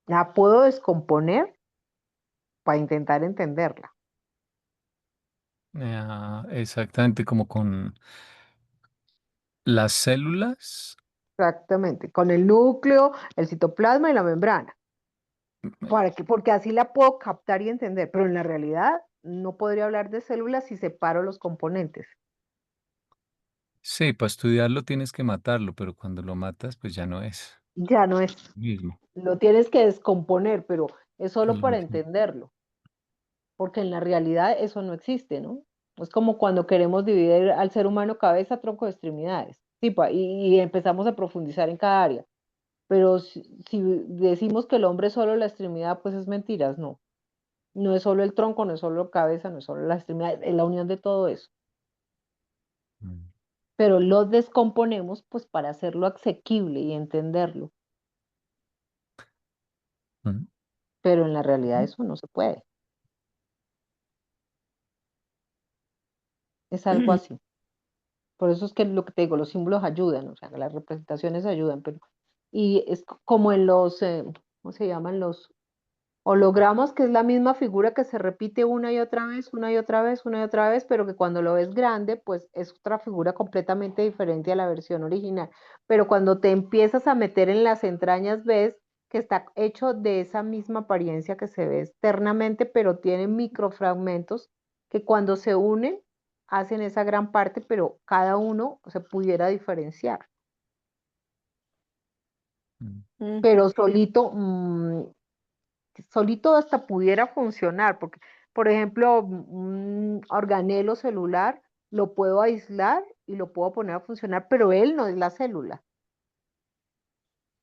La puedo descomponer para intentar entenderla. exactamente como con las células. Exactamente, con el núcleo, el citoplasma y la membrana. porque así la puedo captar y entender, pero en la realidad no podría hablar de células si separo los componentes. Sí, para estudiarlo tienes que matarlo, pero cuando lo matas, pues ya no es Ya no es, lo mismo. lo tienes que descomponer, pero es solo para Ujú. entenderlo, porque en la realidad eso no existe, ¿no? Es como cuando queremos dividir al ser humano cabeza, tronco, extremidades, sí, y empezamos a profundizar en cada área, pero si decimos que el hombre es solo la extremidad, pues es mentiras, no. No es solo el tronco, no es solo la cabeza, no es solo la extremidad, es la unión de todo eso. Mm. Pero lo descomponemos pues para hacerlo asequible y entenderlo, Mm. pero en la realidad eso no se puede. Es algo así. Por eso es que lo que te digo, los símbolos ayudan, o sea, las representaciones ayudan, pero y es como en los, ¿cómo se llaman? Los hologramas, que es la misma figura que se repite una y otra vez, una y otra vez, una y otra vez, pero que cuando lo ves grande, pues es otra figura completamente diferente a la versión original. Pero cuando te empiezas a meter en las entrañas, ves que está hecho de esa misma apariencia que se ve externamente, pero tiene microfragmentos que cuando se unen hacen esa gran parte, pero cada uno se pudiera diferenciar. Mm. Pero solito, solito hasta pudiera funcionar, porque, por ejemplo, un organelo celular lo puedo aislar y lo puedo poner a funcionar, pero él no es la célula.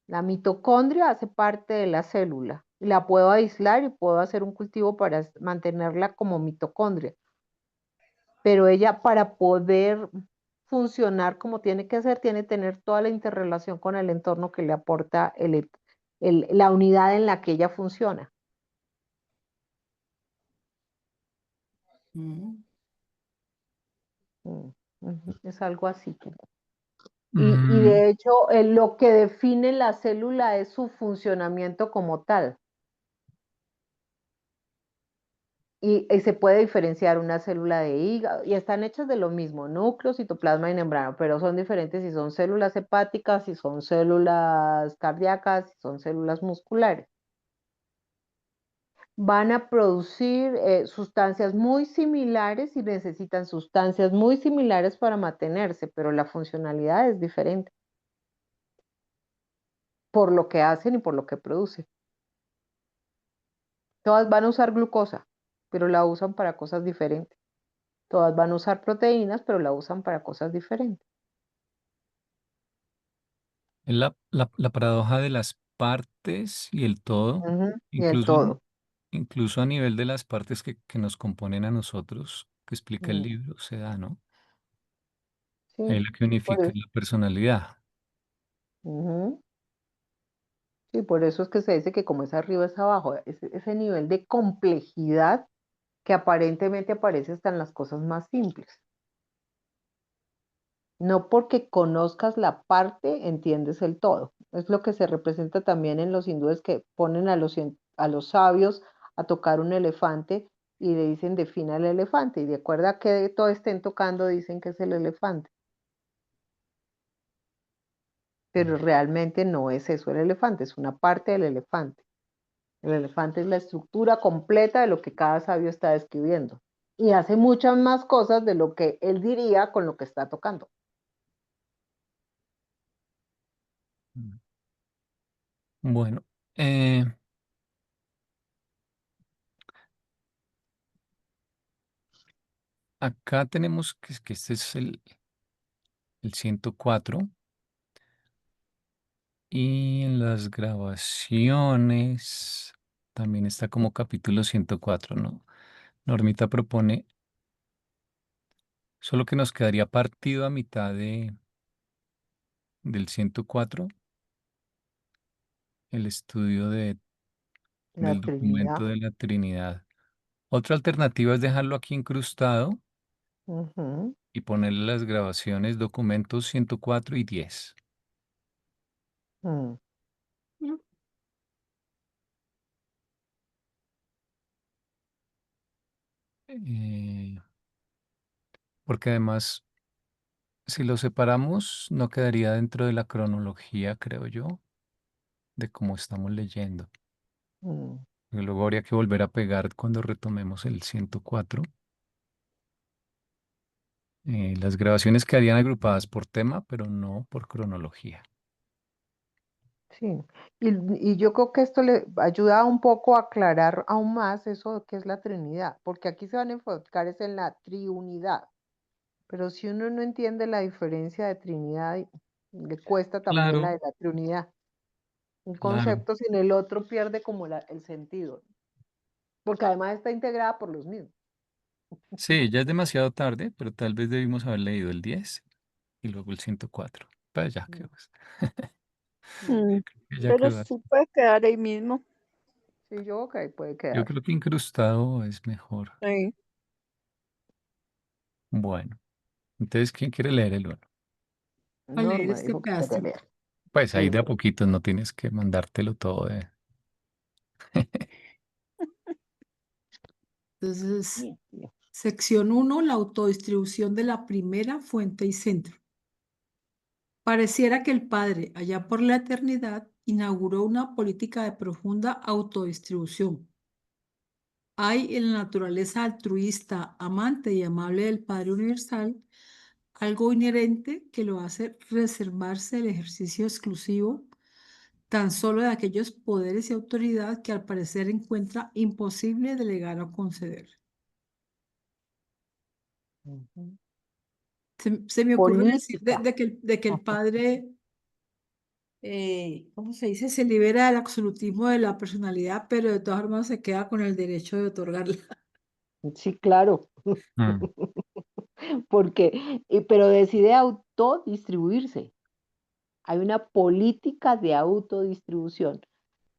La mitocondria hace parte de la célula. Y la puedo aislar y puedo hacer un cultivo para mantenerla como mitocondria. Pero ella, para poder funcionar como tiene que ser, tiene que tener toda la interrelación con el entorno que le aporta la unidad en la que ella funciona. Mm. Mm, ujú, es algo así. Y Mm. de hecho, lo que define la célula es su funcionamiento como tal. Y se puede diferenciar una célula de hígado, y están hechas de lo mismo, núcleo, citoplasma y membrana, pero son diferentes si son células hepáticas, si son células cardíacas, si son células musculares. Van a producir sustancias muy similares y necesitan sustancias muy similares para mantenerse, pero la funcionalidad es diferente por lo que hacen y por lo que producen. Todas van a usar glucosa, pero la usan para cosas diferentes. Todas van a usar proteínas, pero la usan para cosas diferentes. Es la paradoja de las partes y el todo, Ujú, y el incluso, todo. incluso a nivel de las partes que nos componen a nosotros, que explica el Mm, libro, se da, ¿no? Ahí sí, lo que por unifica eso. la personalidad. Ujú, sí, por eso es que se dice que como es arriba es abajo, ese nivel de complejidad que aparentemente aparece hasta en las cosas más simples. No porque conozcas la parte, entiendes el todo. Es lo que se representa también en los hindúes que ponen a los sabios a tocar un elefante y le dicen defina el elefante. Y de acuerdo a que todo estén tocando, dicen que es el elefante. Pero realmente no es eso el elefante, es una parte del elefante. El elefante es la estructura completa de lo que cada sabio está describiendo. Y hace muchas más cosas de lo que él diría con lo que está tocando. Mm. Bueno, eh, acá tenemos que este es el 104 y en las grabaciones también está como capítulo 104, ¿no? Normita propone, solo que nos quedaría partido a mitad del 104 el estudio La del Trinidad. documento de la Trinidad. Otra alternativa es dejarlo aquí incrustado Ujú, y ponerle las grabaciones, documentos 104 y 10. mm. Mm. Eh, porque además, si lo separamos, no quedaría dentro de la cronología, creo yo, de cómo estamos leyendo. Mm. Y luego habría que volver a pegar cuando retomemos el 104. Las grabaciones quedarían agrupadas por tema, pero no por cronología. Sí, y yo creo que esto le ayuda un poco a aclarar aún más eso de qué es la Trinidad, porque aquí se van a enfocar es en la triunidad, pero si uno no entiende la diferencia de Trinidad, le cuesta también la Claro, de la triunidad. Un claro. concepto sin el otro pierde como el sentido, porque además está integrada por los mismos. Sí, ya es demasiado tarde, pero tal vez debimos haber leído el 10 y luego el 104. Pues ya Mm, quedó. mm. Mm, Ya Pero quedó. sí puede quedar ahí mismo. Sí, yo creo que ahí puede Yo quedar. creo que incrustado es mejor. Sí. Bueno, entonces, ¿quién quiere leer el uno? A leer Norma este dijo que quería pedacito. leer. Pues ahí de a Bueno, poquito no tienes que mandártelo todo de... Entonces, bien, bien. sección 1, la autodistribución de la primera fuente y centro. Pareciera que el Padre, allá por la eternidad, inauguró una política de profunda autodistribución. Hay en la naturaleza altruista, amante y amable del Padre Universal algo inherente que lo hace reservarse el ejercicio exclusivo tan solo de aquellos poderes y autoridad que al parecer encuentra imposible delegar o conceder. Ujú. Se me ocurre decir Política. de que el Padre, ¿cómo se dice? Se libera del absolutismo de la personalidad, pero de todas formas se queda con el derecho de otorgarla. Sí, claro. Mm. Porque, pero decide autodistribuirse. Hay una política de autodistribución.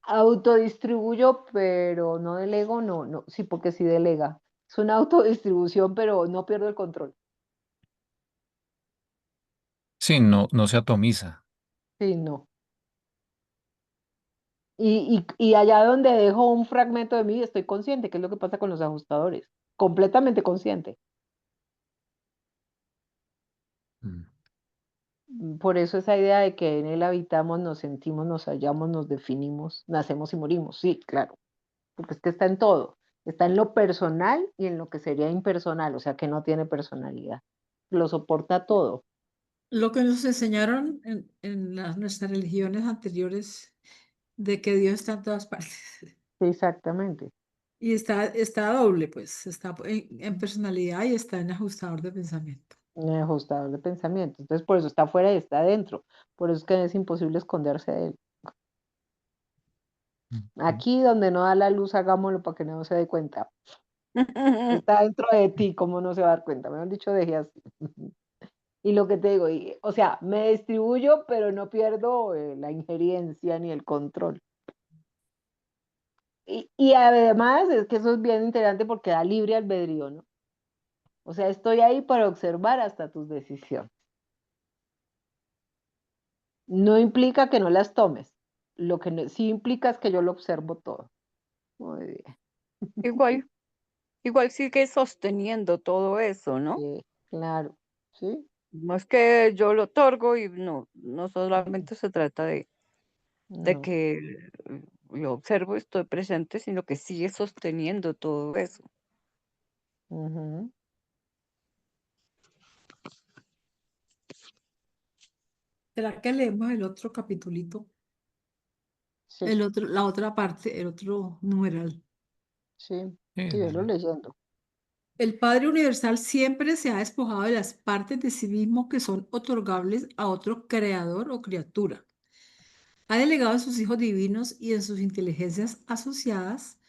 Autodistribuyo, pero no delego, no, no, sí, porque sí delega. Es una autodistribución, pero no pierdo el control. Sí, no, no se atomiza. Sí, no. Y allá donde dejo un fragmento de mí, estoy consciente, que es lo que pasa con los ajustadores. Completamente consciente. Mm. Por eso esa idea de que en él habitamos, nos sentimos, nos hallamos, nos definimos, nacemos y morimos. Sí, claro. Porque es que está en todo. Está en lo personal y en lo que sería impersonal, o sea que no tiene personalidad. Lo soporta todo. Lo que nos enseñaron en nuestras religiones anteriores de que Dios está en todas partes. Exactamente. Y está doble, pues, está en personalidad y está en ajustador de pensamiento. Un ajustador de pensamiento. Entonces, por eso está afuera y está adentro. Por eso es que es imposible esconderse de él. Mm. Aquí donde no da la luz, hagámoslo para que no se dé cuenta. Está dentro de ti, ¿cómo no se va a dar cuenta? Me han dicho, dejé así. Y lo que te digo, o sea, me distribuyo, pero no pierdo la injerencia ni el control. Y además es que eso es bien interesante porque da libre albedrío, ¿no? O sea, estoy ahí para observar hasta tus decisiones. No implica que no las tomes. Lo que sí implica es que yo lo observo todo. Muy bien. Igual, igual sigue sosteniendo todo eso, ¿no? Claro. Sí. No es que yo lo otorgo y no solamente se trata de No. que lo observo y estoy presente, sino que sigue sosteniendo todo eso. Ujú. ¿Será que leemos el otro capitulito? Sí, La otra parte, el otro numeral. sí. Sí, Sí, lo dale. leyendo. El Padre Universal siempre se ha despojado de las partes de sí mismo que son otorgables a otro creador o criatura. Ha delegado en sus hijos divinos y en sus inteligencias asociadas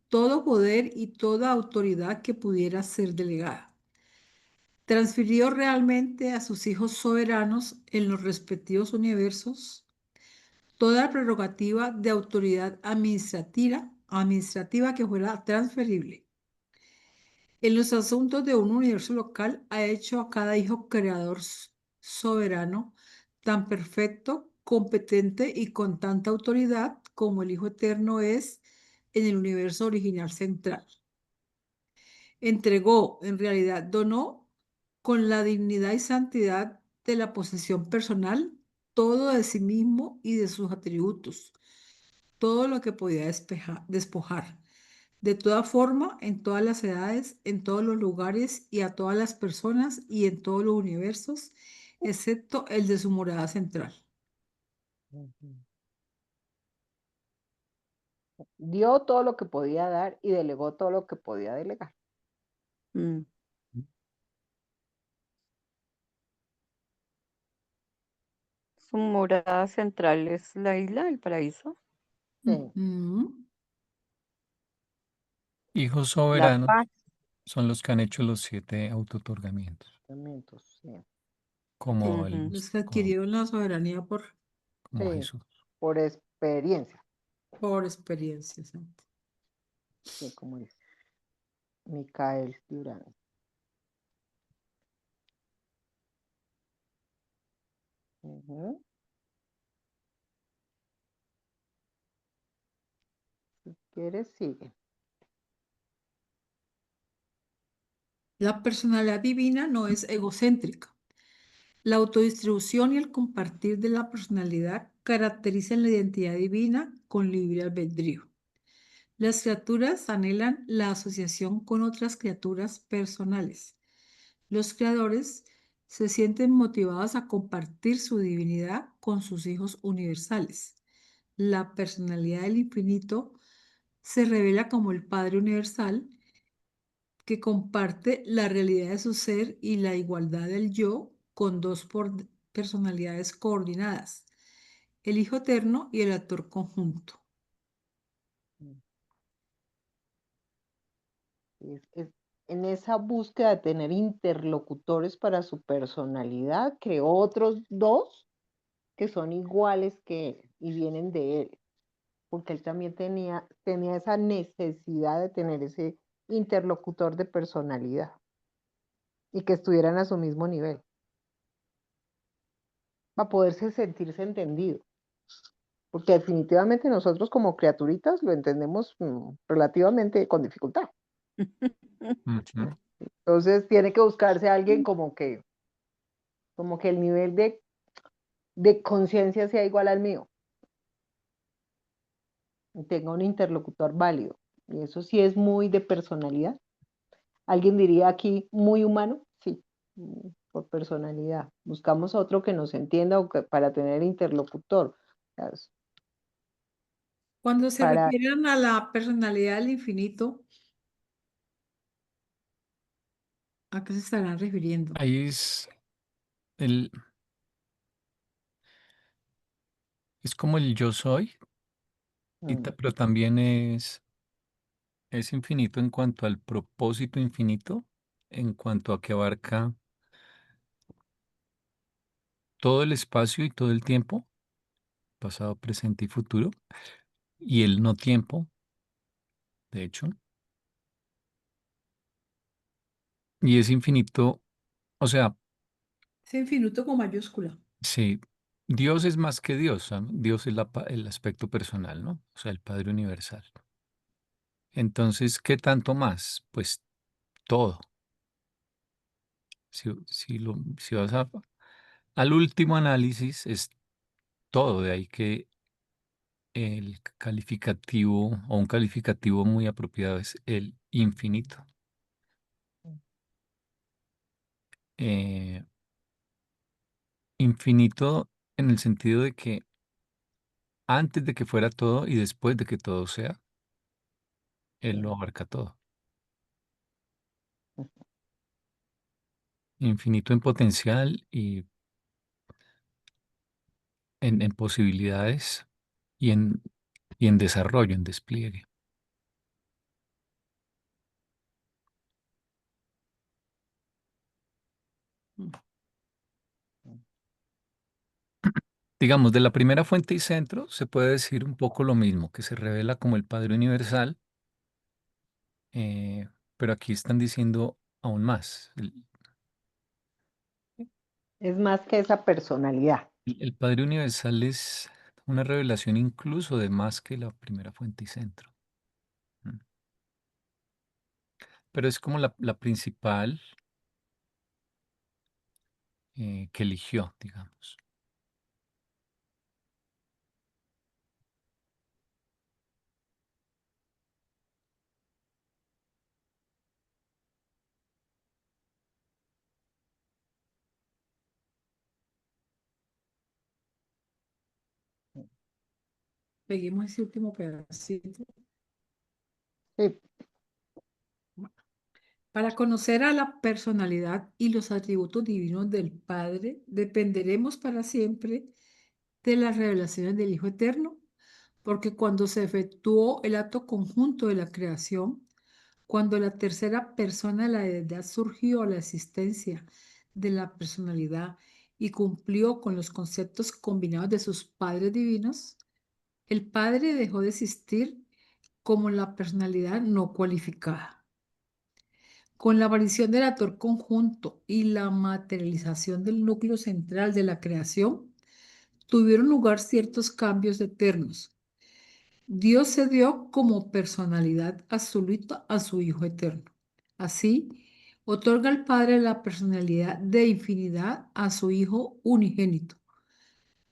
todo poder y toda autoridad que pudiera ser delegada. Transfirió realmente a sus hijos soberanos en los respectivos universos toda la prerrogativa de autoridad administrativa que fuera transferible. En los asuntos de un universo local ha hecho a cada hijo creador soberano tan perfecto, competente y con tanta autoridad como el Hijo Eterno es en el universo original central. Entregó, en realidad donó, con la dignidad y santidad de la posesión personal, todo de sí mismo y de sus atributos, todo lo que podía despojar. De toda forma, en todas las edades, en todos los lugares y a todas las personas y en todos los universos, excepto el de su morada central. Ujú. Dio todo lo que podía dar y delegó todo lo que podía delegar. Mm. Su morada central es la isla del paraíso. Sí, Ujú. Hijos La soberanos paz. son los que han hecho los 7 autootorgamientos, elementos, sí. como, Ujú. Los que como, adquirieron la soberanía como Sí, Jesús. por experiencia, por experiencia. Exacto. sí, como dice Micael Durán. Ujú. Si quieres, sigue. La personalidad divina no es egocéntrica. La autodistribución y el compartir de la personalidad caracterizan la identidad divina con libre albedrío. Las criaturas anhelan la asociación con otras criaturas personales. Los creadores se sienten motivados a compartir su divinidad con sus hijos universales. La personalidad del infinito se revela como el Padre Universal que comparte la realidad de su ser y la igualdad del yo con dos personalidades coordinadas, el Hijo Eterno y el actor conjunto. En esa búsqueda de tener interlocutores para su personalidad, creó otros dos que son iguales que él y vienen de él, porque él también tenía esa necesidad de tener ese interlocutor de personalidad y que estuvieran a su mismo nivel, para poderse sentirse entendido. Porque definitivamente nosotros como criaturitas lo entendemos relativamente con dificultad. Ujú. Entonces tiene que buscarse a alguien como que el nivel de conciencia sea igual al mío, y tenga un interlocutor válido. Y eso sí es muy de personalidad. Alguien diría aquí muy humano, sí, por personalidad. Buscamos otro que nos entienda para tener interlocutor. Cuando se Para, refieren a la personalidad del infinito, ¿a qué se estarán refiriendo? Ahí el, es como el yo soy, mm, pero también es infinito en cuanto al propósito infinito, en cuanto a que abarca todo el espacio y todo el tiempo, pasado, presente y futuro, y el no tiempo, de hecho, y es infinito, o sea, Es infinito con mayúscula. sí, Dios es más que Dios, ¿no? Dios es el aspecto personal, ¿no? O sea, el Padre Universal. Entonces, ¿qué tanto más? Pues todo. Si vas al último análisis, es todo, de ahí que el calificativo o un calificativo muy apropiado es el infinito. Eh, Infinito en el sentido de que antes de que fuera todo y después de que todo sea, Él lo abarca todo. Infinito en potencial y en posibilidades y en desarrollo, en despliegue. Mm. Digamos, de la primera fuente y centro se puede decir un poco lo mismo, que se revela como el Padre Universal, eh, pero aquí están diciendo aún más. es más que esa personalidad. El Padre Universal es una revelación incluso de más que la primera fuente y centro. ¿M? Pero es como la principal que eligió, digamos. Seguimos ese último pedacito. Sí. Para conocer a la personalidad y los atributos divinos del Padre, dependeremos para siempre de las revelaciones del Hijo Eterno, porque cuando se efectuó el acto conjunto de la creación, cuando la tercera persona de la deidad surgió a la existencia de la personalidad y cumplió con los conceptos combinados de sus padres divinos, el Padre dejó de existir como la personalidad no cualificada. Con la aparición del actor conjunto y la materialización del núcleo central de la creación, tuvieron lugar ciertos cambios eternos. Dios se dio como personalidad absoluta a su Hijo eterno. Así, otorga al Padre la personalidad de infinidad a su Hijo unigénito,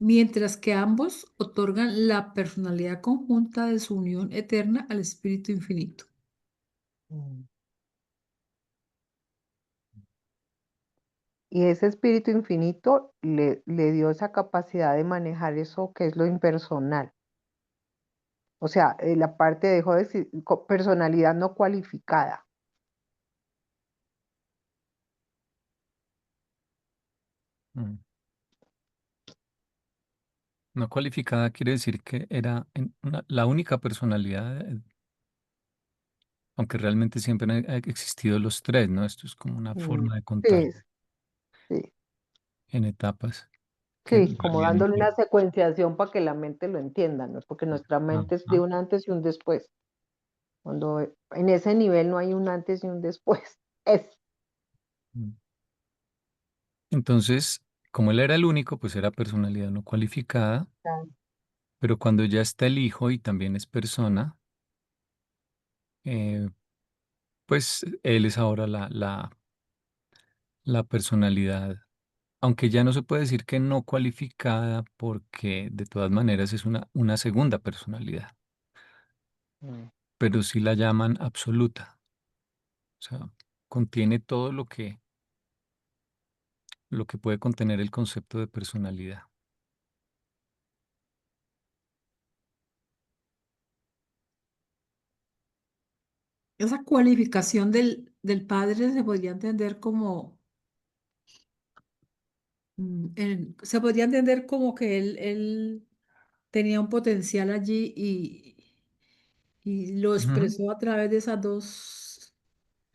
mientras que ambos otorgan la personalidad conjunta de su unión eterna al Espíritu infinito. Mm. Y ese espíritu infinito le dio esa capacidad de manejar eso que es lo impersonal. O sea, la parte dejó de decir personalidad no cualificada. Mm. No cualificada quiere decir que era la única personalidad, aunque realmente siempre han existido los tres, ¿no? Esto es como una Mm. forma de contar Sí, sí, en etapas que sí, en como realidad no dándole una tiene. secuenciación para que la mente lo entienda, ¿no? Porque nuestra mente es de Ajá. un antes y un después. Cuando en ese nivel no hay un antes y un después. Es. Mm. Entonces, como él era el único, pues era personalidad no cualificada, pero cuando ya está el hijo y también es persona, eh, pues él es ahora la personalidad, aunque ya no se puede decir que no cualificada porque de todas maneras es una segunda personalidad, Mm. pero sí la llaman absoluta, o sea, contiene todo lo que puede contener el concepto de personalidad. Esa cualificación del Padre se podría entender como, se podría entender como que él tenía un potencial allí y lo Ujú. expresó a través de esas dos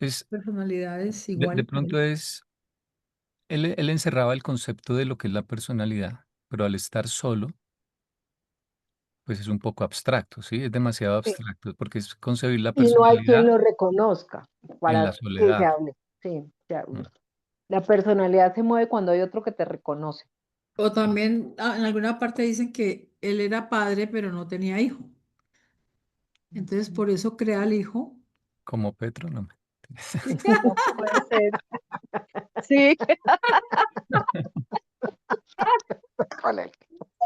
Es, personalidades de iguales a pronto él. él encerraba el concepto de lo que es la personalidad, pero al estar solo, pues es un poco abstracto, ¿sí? Es demasiado Sí. abstracto porque es concebir la Y no hay quien personalidad lo reconozca en la para que se soledad. hable. Sí, ya. Mm. La personalidad se mueve cuando hay otro que te reconoce. O también en alguna parte dicen que él era padre, pero no tenía hijo. Entonces, Ujú. por eso crea al hijo. Como Petro, no. No puede ser. Sí, Con él.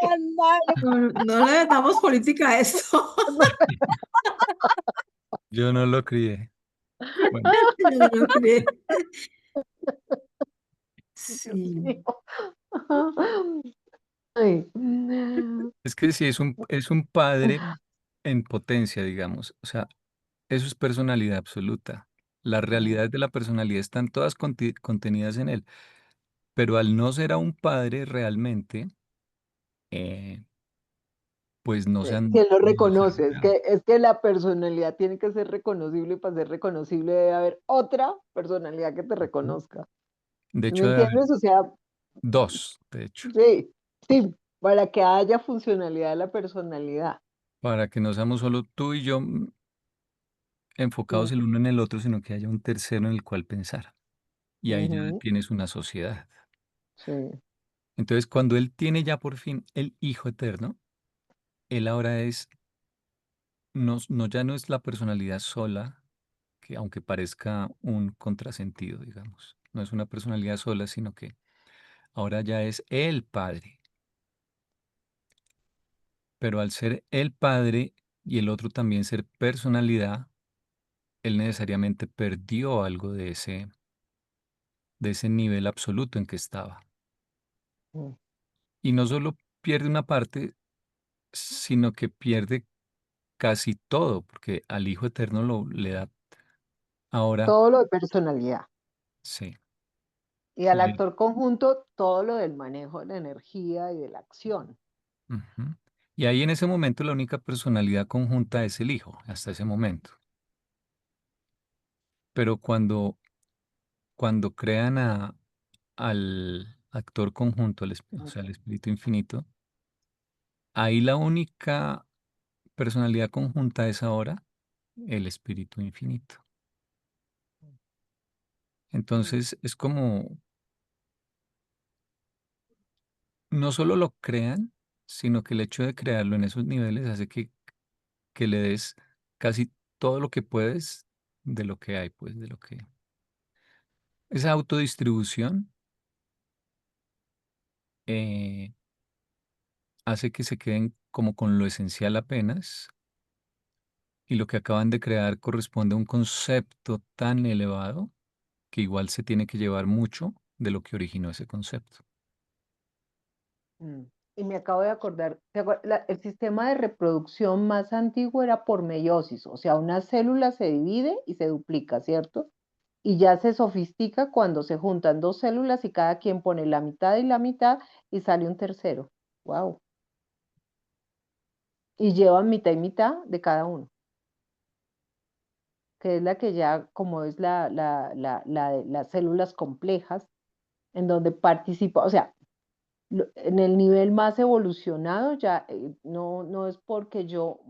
tan malo. No, no le damos política a esto. Yo no lo crié. Bueno, Yo no lo creo. Dios Sí. mío. Ay. es que sí, es un padre en potencia, digamos. O sea, eso es personalidad absoluta. Las realidades de la personalidad están todas contenidas en él. Pero al no ser a un padre realmente, eh, pues no se han ¿Quién lo reconoce? desarrollado. Es que la personalidad tiene que ser reconocible y para ser reconocible debe haber otra personalidad que te Ujú. reconozca. De ¿Sí me hecho, debe haber entiendes? O sea, dos, de hecho, sí, sí, para que haya funcionalidad de la personalidad. para que no seamos solo tú y yo enfocados Mm. el uno en el otro, sino que haya un tercero en el cual pensar. Y ahí ya Ujú. tienes una sociedad. Sí. Entonces, cuando él tiene ya por fin el Hijo Eterno, él ahora ya no es la personalidad sola, que aunque parezca un contrasentido, digamos, no es una personalidad sola, sino que ahora ya es el Padre. Pero al ser el Padre y el otro también ser personalidad, él necesariamente perdió algo de ese nivel absoluto en que estaba. Mm. Y no solo pierde una parte, sino que pierde casi todo, porque al Hijo Eterno le da ahora, Todo lo de personalidad. sí. Y al le- actor conjunto, todo lo del manejo de la energía y de la acción. Ujú. Y ahí en ese momento la única personalidad conjunta es el Hijo, hasta ese momento. Pero cuando crean al actor conjunto, o sea, el Espíritu Infinito, ahí la única personalidad conjunta es ahora el Espíritu Infinito. Entonces es como, no solo lo crean, sino que el hecho de crearlo en esos niveles hace que le des casi todo lo que puedes de lo que hay, pues, de lo que... Esa autodistribución eh, hace que se queden como con lo esencial apenas, y lo que acaban de crear corresponde a un concepto tan elevado que igual se tiene que llevar mucho de lo que originó ese concepto. Mm. Y me acabo de acordar, el sistema de reproducción más antiguo era por meiosis, o sea, una célula se divide y se duplica, ¿cierto? Y ya se sofistica cuando se juntan dos células y cada quien pone la mitad y la mitad y sale un tercero. Wow. Y llevan mitad y mitad de cada uno, que es la que ya, como es la de las células complejas, en donde participa, o sea, en el nivel más evolucionado ya no es porque yo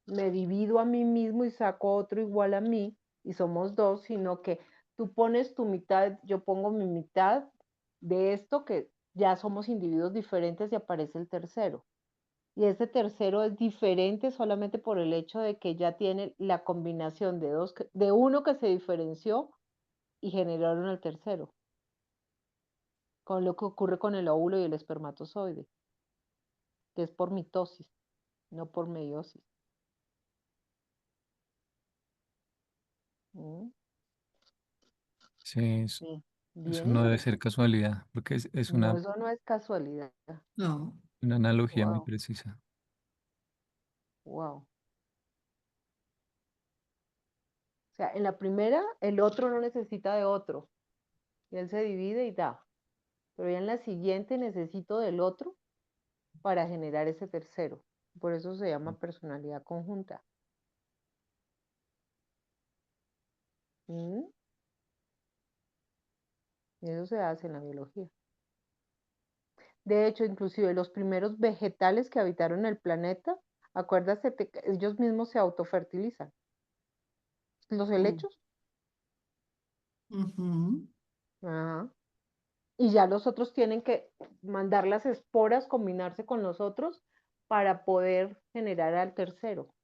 me divido a mí mismo y saco otro igual a mí y somos dos, sino que tú pones tu mitad, yo pongo mi mitad de esto que ya somos individuos diferentes y aparece el tercero. Y ese tercero es diferente solamente por el hecho de que ya tiene la combinación de dos, de uno que se diferenció y generaron el tercero, con lo que ocurre con el óvulo y el espermatozoide, que es por mitosis, no por meiosis. Mm. Sí, Sí, eso bien no debe ser interesante. casualidad, porque es No, eso no es casualidad. No. una analogía muy Wow, precisa. wow. O sea, en la primera, el otro no necesita de otro. Y él se divide y da. Pero ya en la siguiente necesito del otro para generar ese tercero. Por eso se llama personalidad conjunta. Mm. Y eso se hace en la biología. De hecho, inclusive los primeros vegetales que habitaron el planeta, acuérdate que ellos mismos se autofertilizan. Los Mm. helechos. Ujú. Ajá. Y ya los otros tienen que mandar las esporas, combinarse con los otros para poder generar al tercero.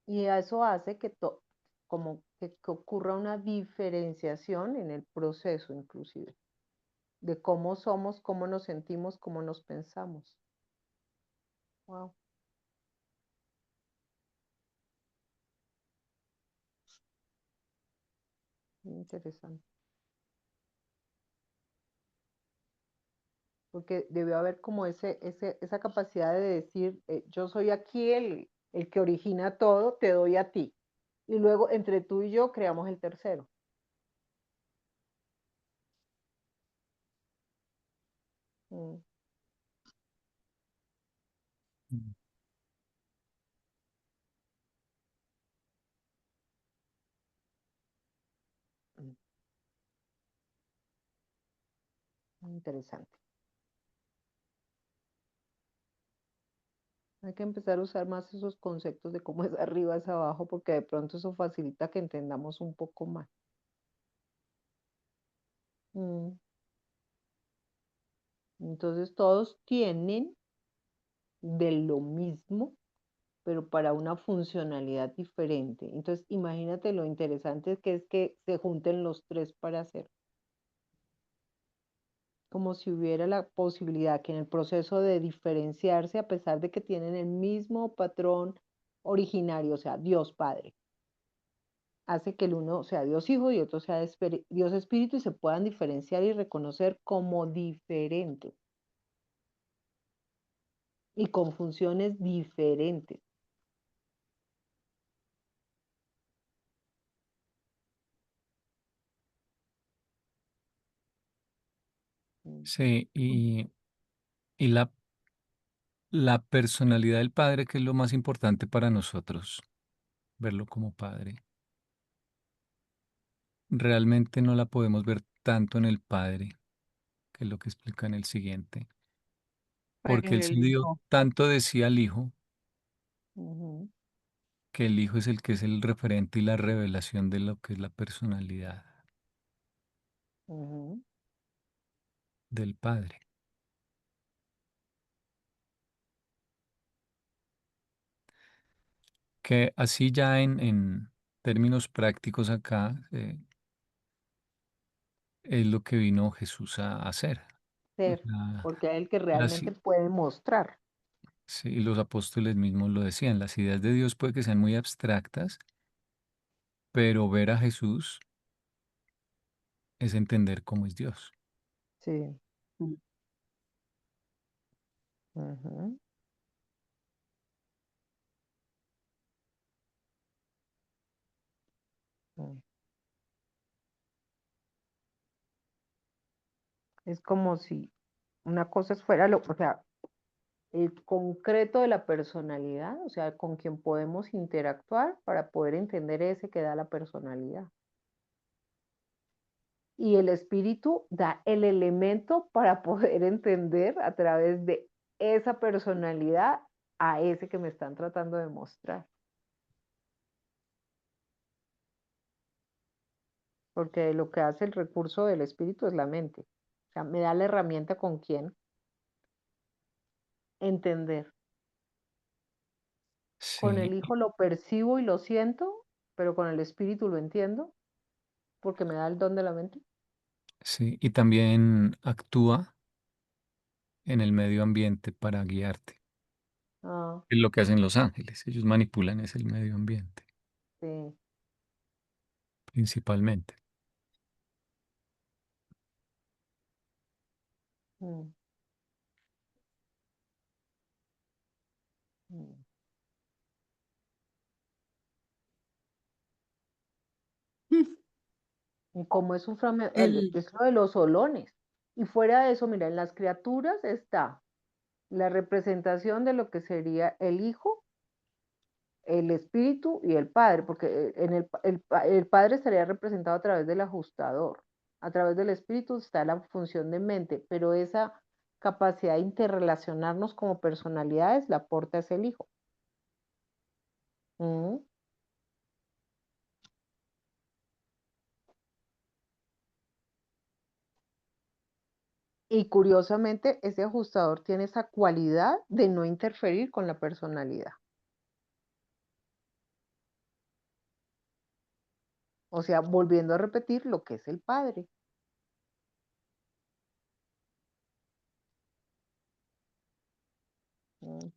Y eso hace que, como que ocurra una diferenciación en el proceso inclusive, de cómo somos, cómo nos sentimos, cómo nos pensamos. Wow, interesante. Porque debió haber como esa capacidad de decir, yo soy aquí el que origina todo, te doy a ti. Y luego entre tú y yo creamos el tercero. Mm. Mm. Mm. Interesante. Hay que empezar a usar más esos conceptos de cómo es arriba es abajo, porque de pronto eso facilita que entendamos un poco más. Mm. Entonces todos tienen de lo mismo, pero para una funcionalidad diferente. Entonces imagínate lo interesante que es que se junten los tres para hacer. Como si hubiera la posibilidad que en el proceso de diferenciarse, a pesar de que tienen el mismo patrón originario, o sea, Dios Padre, hace que el uno sea Dios Hijo y otro sea Dios Espíritu y se puedan diferenciar y reconocer como diferentes y con funciones diferentes. Mm, Sí, y la personalidad del Padre, que es lo más importante para nosotros, verlo como Padre, realmente no la podemos ver tanto en el Padre, que es lo que explica en el siguiente, porque En Él se el dio Hijo. tanto de sí al Hijo, Ujú, que el Hijo es el que es el referente y la revelación de lo que es la personalidad ujú. del Padre. Que así ya en términos prácticos acá, es lo que vino Jesús a hacer. O Ser, sea, porque es el que las realmente puede mostrar. sí, y los apóstoles mismos lo decían, las ideas de Dios puede que sean muy abstractas, pero ver a Jesús es entender cómo es Dios. Sí. Mm. Ujú, mm. Es como si una cosa fuera o sea, el concreto de la personalidad, o sea, con quien podemos interactuar para poder entender ese que da la personalidad. Y el espíritu da el elemento para poder entender a través de esa personalidad a ese que me están tratando de mostrar. Porque lo que hace el recurso del espíritu es la mente. O sea, me da la herramienta con quien entender. Con Sí, el hijo lo percibo y lo siento, pero con el espíritu lo entiendo porque me da el don de la mente. sí, y también actúa en el medio ambiente para guiarte. Ah, Es lo que hacen los ángeles, ellos manipulan es el medio ambiente, sí. principalmente. Mm, mm. Y como es un El, es lo de los solones. Y fuera de eso, mira, en las criaturas está la representación de lo que sería el hijo, el espíritu y el padre, porque en el padre estaría representado a través del ajustador. A través del espíritu está la función de mente, pero esa capacidad de interrelacionarnos como personalidades la aporta es el hijo. Mm. Y curiosamente, ese ajustador tiene esa cualidad de no interferir con la personalidad. O sea, volviendo a repetir lo que es el padre. Mm,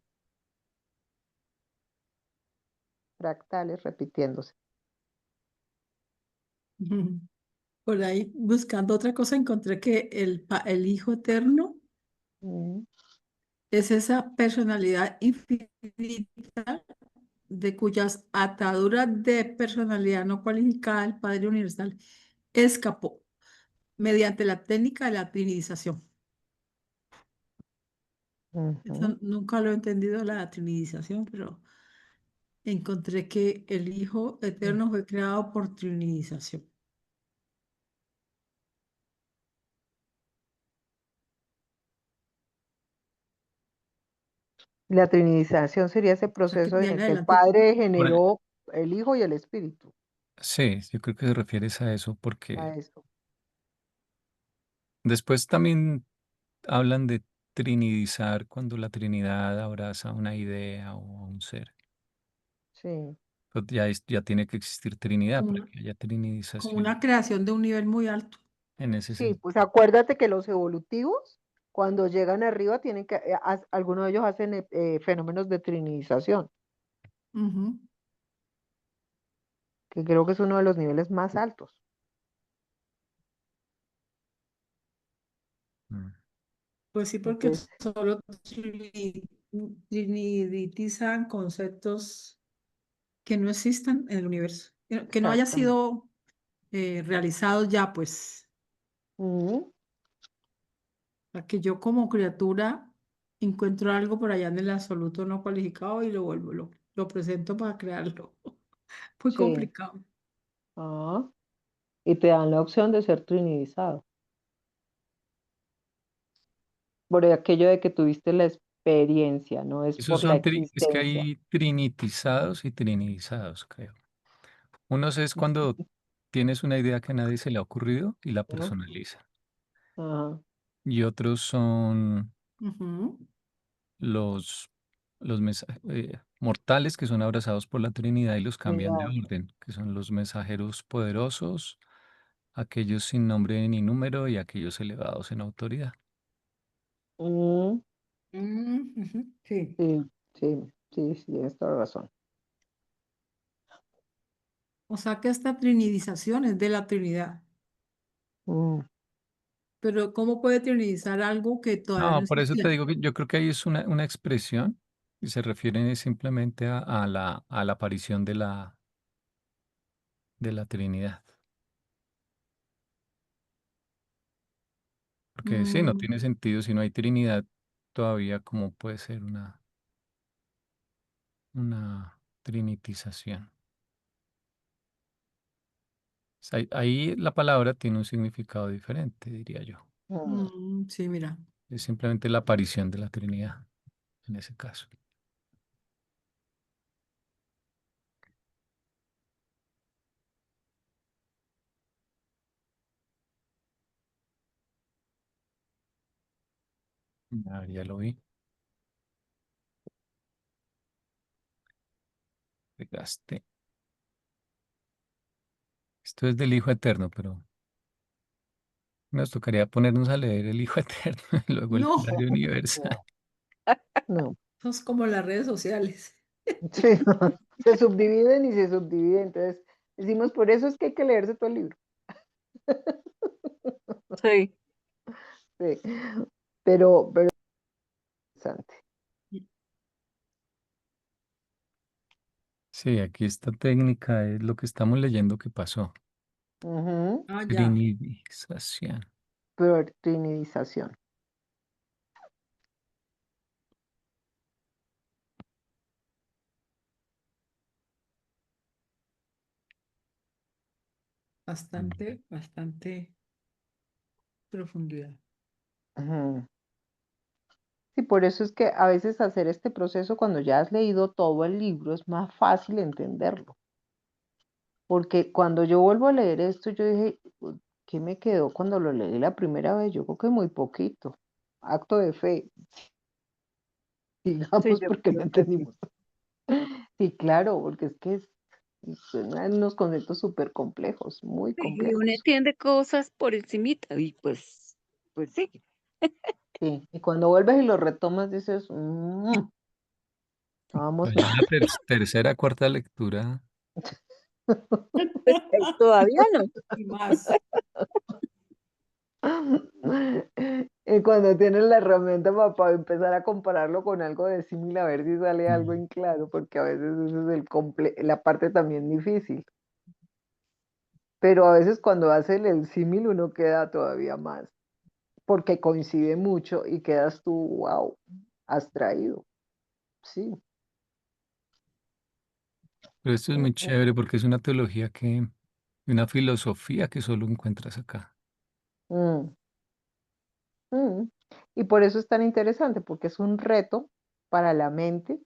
fractales repitiéndose. por ahí buscando otra cosa, encontré que el Hijo Eterno Mm, es esa personalidad infinita de cuyas ataduras de personalidad no cualificada el Padre Universal escapó mediante la técnica de la trinización. ujú. Eso nunca lo he entendido, la trinización, pero encontré que el Hijo Mm. Eterno fue creado por trinización. La trinización sería ese O sea que proceso de en ahí en el que el adelante, padre Por e- generó el hijo y el espíritu. sí, yo creo que se refieres a eso A porque eso. después también hablan de trinidizar cuando la Trinidad abraza una idea o a un ser. Sí. Pues ya, ya tiene que existir Trinidad como para una, que haya como trinidización una creación de un nivel muy alto. en ese Sí, sentido. pues acuérdate que los evolutivos, cuando llegan arriba, tienen que, algunos de ellos hacen fenómenos de trinización. Ujú. que creo que es uno de los niveles más altos. Mm. Pues sí, porque Entonces, solo trinitizan conceptos que no existan en el universo, que no haya exactamente. sido realizados ya, pues, Ujú, para que yo como criatura encuentro algo por allá en el absoluto no cualificado y lo presento para crearlo. Muy sí. complicado. Ah, y te dan la opción de ser trinitizado. Por aquello de que tuviste la experiencia, no es Esos por la son, es que existencia. hay trinitizados y trinidizados, creo. Unos es cuando tienes una idea que a nadie se le ha ocurrido y la ¿No? personaliza. Ajá. Y otros son Ujú. los, mortales que son abrazados por la Trinidad y los cambian de Cuidado. orden, que son los mensajeros poderosos, aquellos sin nombre ni número y aquellos elevados en autoridad. Mm, Ujú. Sí. sí, sí, sí, sí, tienes toda la razón. O sea que esta trinidización es de la Trinidad. Mm, Pero ¿cómo puede trinidizar algo que todavía no No, por eso te existía? digo que yo creo que ahí es una expresión y se refiere simplemente a la aparición de la Trinidad. Porque sí, no Mm, tiene sentido si no hay Trinidad todavía, ¿cómo puede ser una trinitización? O sea, ahí la palabra tiene un significado diferente, diría yo. mm, sí, mira. Es simplemente la aparición de la Trinidad en ese caso. A ver, ya lo vi. Pegaste. Esto es del Hijo Eterno, pero nos tocaría ponernos a leer el Hijo Eterno y luego el No, Padre Universal. no, no. eso es como las redes sociales. Sí, se subdividen y se subdividen. Entonces, decimos, por eso es que hay que leerse todo el libro. Sí. Sí, pero interesante. Sí, aquí esta técnica es lo que estamos leyendo que pasó. Ujú, Ah, ya, Trinización. Trinitización. bastante, bastante profundidad. Ujú. Sí, por eso es que a veces hacer este proceso cuando ya has leído todo el libro es más fácil entenderlo. Porque cuando yo vuelvo a leer esto, yo dije, ¿qué me quedó cuando lo leí la primera vez? Yo creo que muy poquito. Acto de fe, Sí, digamos, yo porque no creo que sí. entendimos. Sí, claro, porque es que son unos conceptos súper complejos, muy Sí, y uno complejos. entiende cosas por encimita y pues sí. Sí, y cuando vuelves y lo retomas dices, vamos Pero ya en la mal". tercera, cuarta lectura, Pues, todavía no. Y más. Y cuando tienes la herramienta para empezar a compararlo con algo de similar, a ver si sale algo mm, en claro, porque a veces esa es la parte también difícil. Pero a veces cuando hace el símil uno queda todavía más, porque coincide mucho y quedas tú, wow, abstraído. Sí. pero esto es muy chévere porque es una teología una filosofía que solo encuentras acá. Mm, mm. Y por eso es tan interesante, porque es un reto para la mente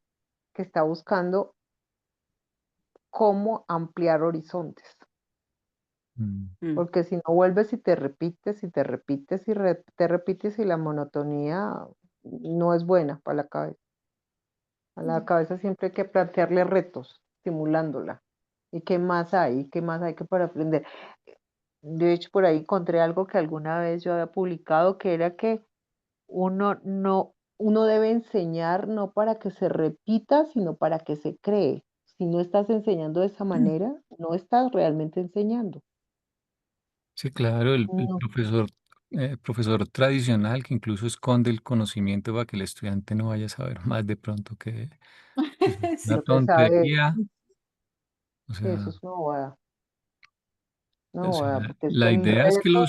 que está buscando cómo ampliar horizontes. Mm. Mm. Porque si no vuelves y te repites y te repites y te repites y la monotonía no es buena para la cabeza. A la cabeza siempre hay que plantearle retos, estimulándola. ¿Y qué más hay? ¿Qué más hay que para aprender? De hecho, por ahí encontré algo que alguna vez yo había publicado, que era que uno debe enseñar no para que se repita, sino para que se cree. Si no estás enseñando de esa manera, no estás realmente enseñando. Sí, claro, el No. profesor tradicional que incluso esconde el conocimiento para que el estudiante no vaya a saber más de pronto que eso es una Lo Sí. que sabe, tontería. O sí, eso sea, es una o bobada, sea, porque es que la el idea es que reto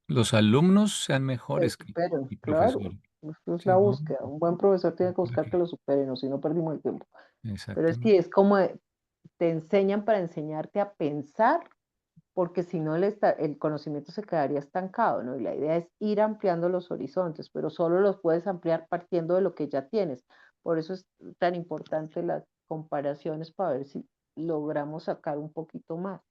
los alumnos sean se mejores que superen, el claro. profesor. Eso es Sí, la ¿no? búsqueda. Un buen profesor tiene que ¿Para buscar qué? que lo superen, o si no perdimos el tiempo. Pero es Exactamente. que es como te enseñan para enseñarte a pensar, porque si no el conocimiento se quedaría estancado, ¿no? Y la idea es ir ampliando los horizontes, pero solo los puedes ampliar partiendo de lo que ya tienes. Por eso es tan importante las comparaciones para ver si logramos sacar un poquito más.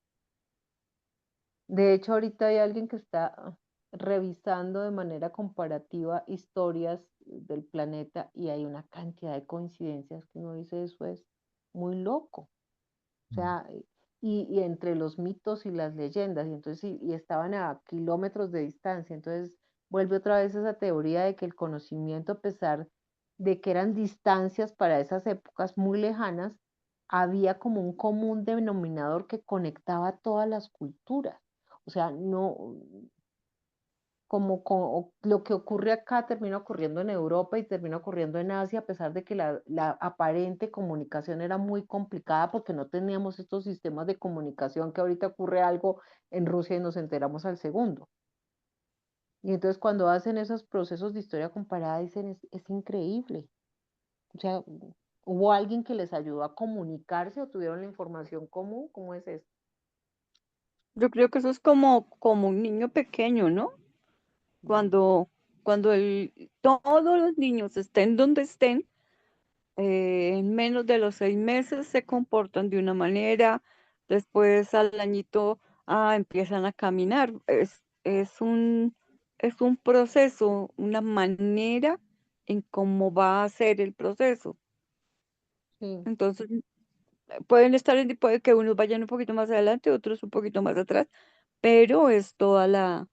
De hecho, ahorita hay alguien que está revisando de manera comparativa historias del planeta y hay una cantidad de coincidencias que uno dice, eso es muy loco. O Mm. sea, y entre los mitos y las leyendas, y entonces y estaban a kilómetros de distancia. Entonces vuelve otra vez esa teoría de que el conocimiento, a pesar de que eran distancias para esas épocas muy lejanas, había como un común denominador que conectaba todas las culturas. O sea, no, lo que ocurre acá termina ocurriendo en Europa y termina ocurriendo en Asia, a pesar de que la aparente comunicación era muy complicada porque no teníamos estos sistemas de comunicación que ahorita ocurre algo en Rusia y nos enteramos al segundo. Y entonces cuando hacen esos procesos de historia comparada dicen, es increíble. O sea, ¿hubo alguien que les ayudó a comunicarse o tuvieron la información común? ¿Cómo es eso? Yo creo que eso es como un niño pequeño, ¿no? Cuando, todos los niños estén donde estén, en menos de los 6 meses se comportan de una manera, después al añito empiezan a caminar. Es un proceso, una manera en cómo va a ser el proceso. Sí. Entonces, puede que unos vayan un poquito más adelante, otros un poquito más atrás, pero es toda la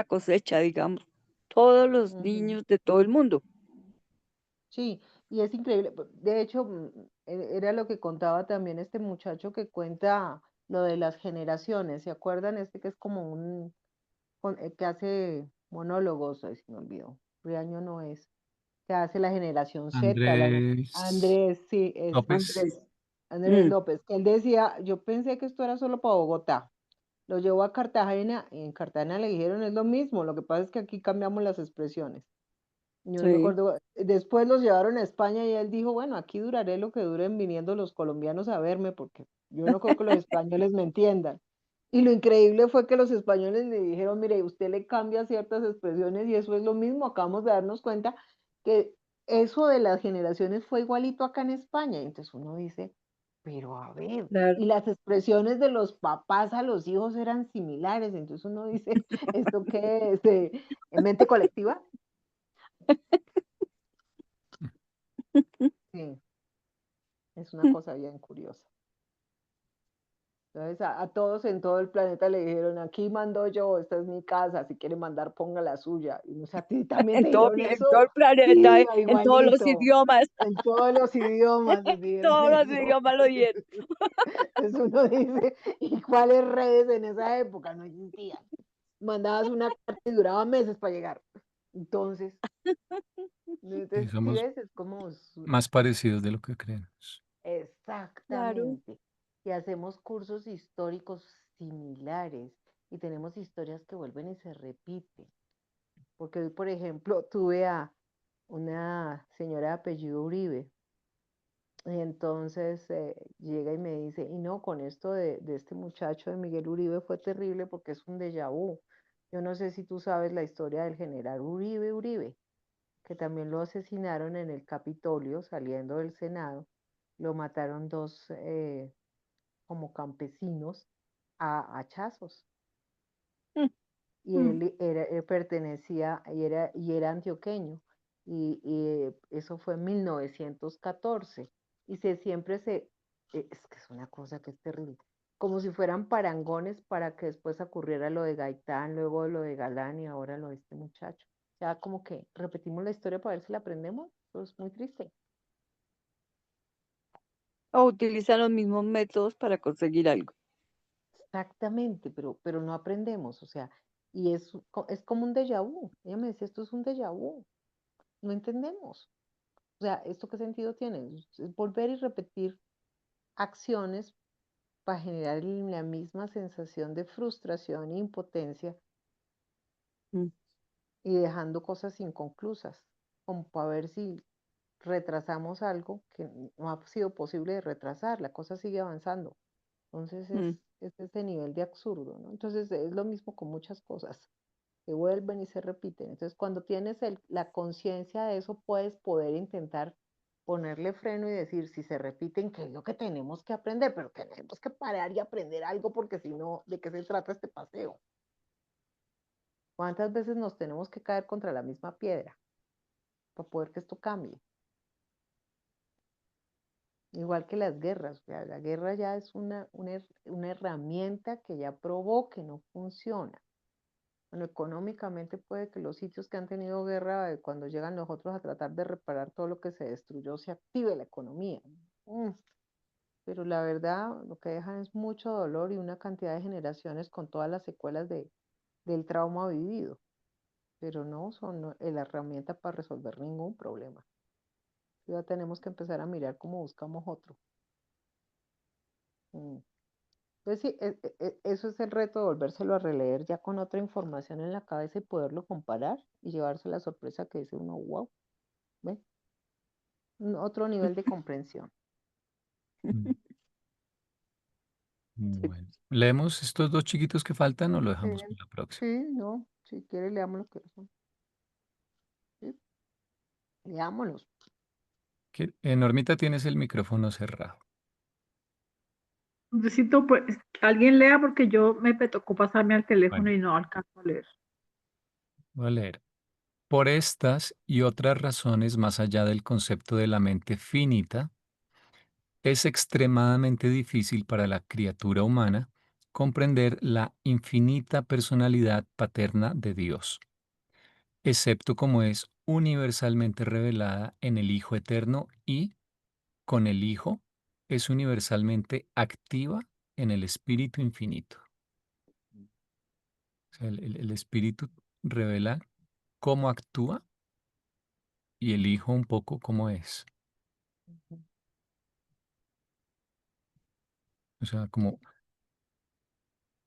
cosecha, digamos, todos los Ujú. niños de todo el mundo. Sí, y es increíble. De hecho, era lo que contaba también este muchacho que cuenta lo de las generaciones. ¿Se acuerdan? Este que es como que hace monólogos, ay, se me olvidó. Riaño no es. Que hace la generación Z, Andrés Andrés, sí, es López. Andrés. Andrés Mm, López, que él decía, yo pensé que esto era solo para Bogotá. Lo llevó a Cartagena y en Cartagena le dijeron es lo mismo, lo que pasa es que aquí cambiamos las expresiones. Yo no me sí. acuerdo, después los llevaron a España y él dijo, bueno, aquí duraré lo que duren viniendo los colombianos a verme, porque yo no creo que los españoles me entiendan. Y lo increíble fue que los españoles le dijeron, mire, usted le cambia ciertas expresiones y eso es lo mismo, acabamos de darnos cuenta que eso de las generaciones fue igualito acá en España. Y entonces uno dice, pero a ver, Claro. y las expresiones de los papás a los hijos eran similares, entonces uno dice, ¿esto qué es? ¿En mente colectiva? Sí. Es una cosa bien curiosa. Entonces, a todos en todo el planeta le dijeron, aquí mando yo, esta es mi casa, si quiere mandar, ponga la suya. Y no sé, ¿a ti también te dijeron En todo eso? el planeta, Sí, en todos los igualito. idiomas, En todos los idiomas les en dijeron todos los eso. idiomas lo oyeron. Entonces uno dice, ¿y cuáles redes en esa época? No existían. Mandabas una carta y duraba meses para llegar. Entonces, Sí, si somos ves, es como más parecidos de lo que creemos. Claro. exactamente. Y hacemos cursos históricos similares y tenemos historias que vuelven y se repiten. Porque hoy, por ejemplo, tuve a una señora de apellido Uribe y entonces llega y me dice, y no, con esto de este muchacho de Miguel Uribe fue terrible porque es un déjà vu. Yo no sé si tú sabes la historia del general Uribe, que también lo asesinaron en el Capitolio saliendo del Senado. Lo mataron dos como campesinos a hachazos. Mm, Y mm. él pertenecía y era antioqueño. Y eso fue en 1914. Y es que es una cosa que es terrible. Como si fueran parangones para que después ocurriera lo de Gaitán, luego lo de Galán y ahora lo de este muchacho. O sea, como que repetimos la historia para ver si la aprendemos. Eso es muy triste. O utilizan los mismos métodos para conseguir algo. Exactamente, pero no aprendemos, o sea, y es como un déjà vu. Ella me decía, esto es un déjà vu, no entendemos. O sea, ¿esto qué sentido tiene? Es volver y repetir acciones para generar la misma sensación de frustración e impotencia Mm, y dejando cosas inconclusas, como para ver si retrasamos algo que no ha sido posible de retrasar, la cosa sigue avanzando. Entonces mm. es ese nivel de absurdo, ¿no? Entonces es lo mismo con muchas cosas, se vuelven y se repiten. Entonces cuando tienes la conciencia de eso, puedes poder intentar ponerle freno y decir, si se repiten, ¿qué es lo que tenemos que aprender? Pero tenemos que parar y aprender algo porque si no, ¿de qué se trata este paseo? ¿Cuántas veces nos tenemos que caer contra la misma piedra para poder que esto cambie? Igual que las guerras, o sea, la guerra ya es una herramienta que ya probó que no funciona. Bueno, económicamente puede que los sitios que han tenido guerra, cuando llegan los otros a tratar de reparar todo lo que se destruyó, se active la economía. Mm, Pero la verdad, lo que dejan es mucho dolor y una cantidad de generaciones con todas las secuelas del trauma vivido. Pero no son la herramienta para resolver ningún problema. Ya tenemos que empezar a mirar cómo buscamos otro. Mm. Entonces, sí, eso es el reto de volvérselo a releer ya con otra información en la cabeza y poderlo comparar y llevarse la sorpresa que dice uno, wow, ¿ve? Otro nivel de comprensión. Mm, Sí. Bueno, ¿leemos estos dos chiquitos que faltan o lo Sí, dejamos para la próxima? sí, no, si quiere leamos lo que son. Sí, leámoslos. Normita, tienes el micrófono cerrado. Necesito, pues, alguien lea porque yo me tocó pasarme al teléfono Bueno, y no alcanzo a leer. voy a leer. Por estas y otras razones más allá del concepto de la mente finita, es extremadamente difícil para la criatura humana comprender la infinita personalidad paterna de Dios, excepto como es universalmente revelada en el Hijo Eterno y, con el Hijo, es universalmente activa en el Espíritu Infinito. O sea, el Espíritu revela cómo actúa y el Hijo un poco cómo es. O sea,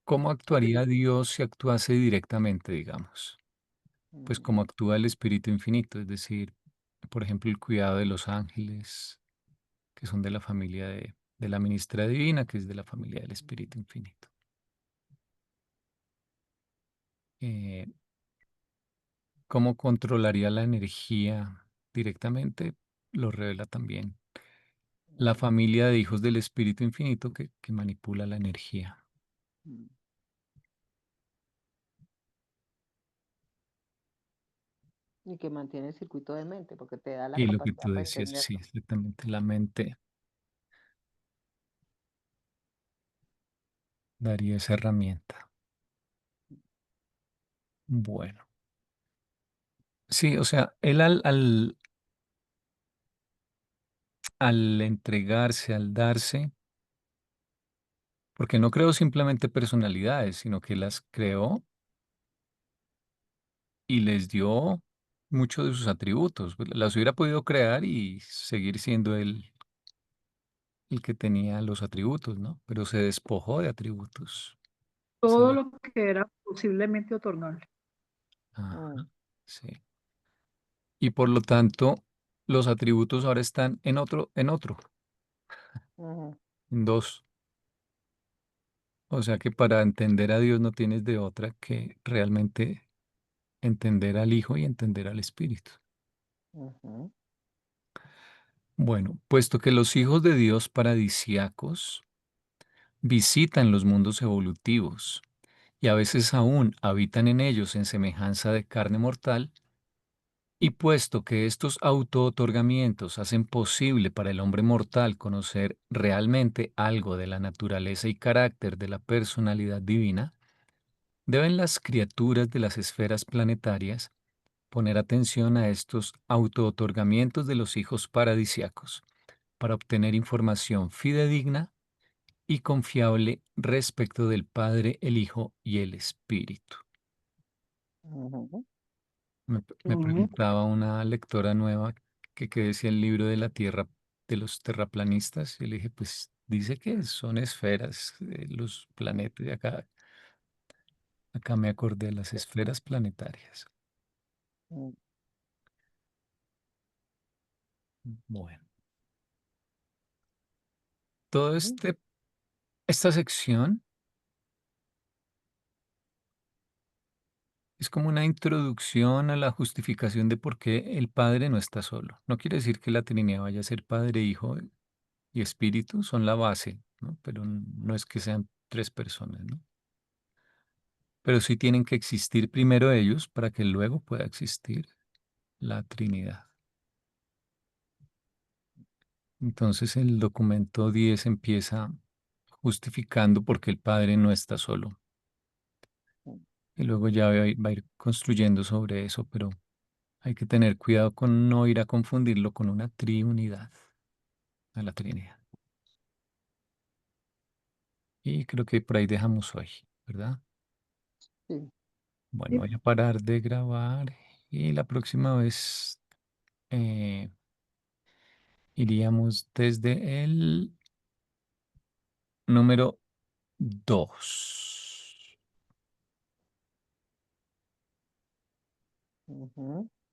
cómo actuaría Dios si actuase directamente, digamos. Pues Mm, como actúa el Espíritu Infinito, es decir, por ejemplo, el cuidado de los ángeles, que son de la familia de la ministra divina, que es de la familia del Espíritu Infinito. Eh, ¿Cómo controlaría la energía directamente? Lo revela también la mm, familia de hijos del Espíritu Infinito que manipula la energía. mm. Y que mantiene el circuito de mente, porque te da la Y lo que capacidad tú para decías, sí, entenderlo. exactamente, la mente daría esa herramienta. Bueno, sí, o sea, él al entregarse, al darse, porque no creó simplemente personalidades, sino que las creó y les dio muchos de sus atributos. Pues, las hubiera podido crear y seguir siendo él el que tenía los atributos, ¿no? Pero se despojó de atributos. Todo Sí. lo que era posiblemente otorgable. Mm, Ajá, sí. Y por lo tanto, los atributos ahora están ujú, en dos. O sea que para entender a Dios no tienes de otra que realmente entender al Hijo y entender al Espíritu. ujú, Bueno, puesto que los hijos de Dios paradisíacos visitan los mundos evolutivos y a veces aún habitan en ellos en semejanza de carne mortal, y puesto que estos auto-otorgamientos hacen posible para el hombre mortal conocer realmente algo de la naturaleza y carácter de la personalidad divina, deben las criaturas de las esferas planetarias poner atención a estos auto-otorgamientos de los hijos paradisiacos, para obtener información fidedigna y confiable respecto del Padre, el Hijo y el Espíritu. Ujú. Me Ujú. preguntaba una lectora nueva que qué decía el libro de la Tierra de los terraplanistas. Y le dije, pues dice que son esferas, los planetas. Y acá me acordé de las esferas planetarias. Mm, Bueno, todo ujú. esta sección es como una introducción a la justificación de por qué el Padre no está solo. No quiere decir que la Trinidad vaya a ser Padre, Hijo y Espíritu, son la base, ¿no? Pero no es que sean tres personas, ¿no? Pero sí tienen que existir primero ellos para que luego pueda existir la Trinidad. Entonces el documento 10 empieza justificando por qué el Padre no está solo. Y luego ya va a ir construyendo sobre eso, pero hay que tener cuidado con no ir a confundirlo con una triunidad, a la Trinidad. Y creo que por ahí dejamos hoy, ¿verdad? Sí. Bueno, Sí. voy a parar de grabar y la próxima vez eh, iríamos desde el número 2. Ujú.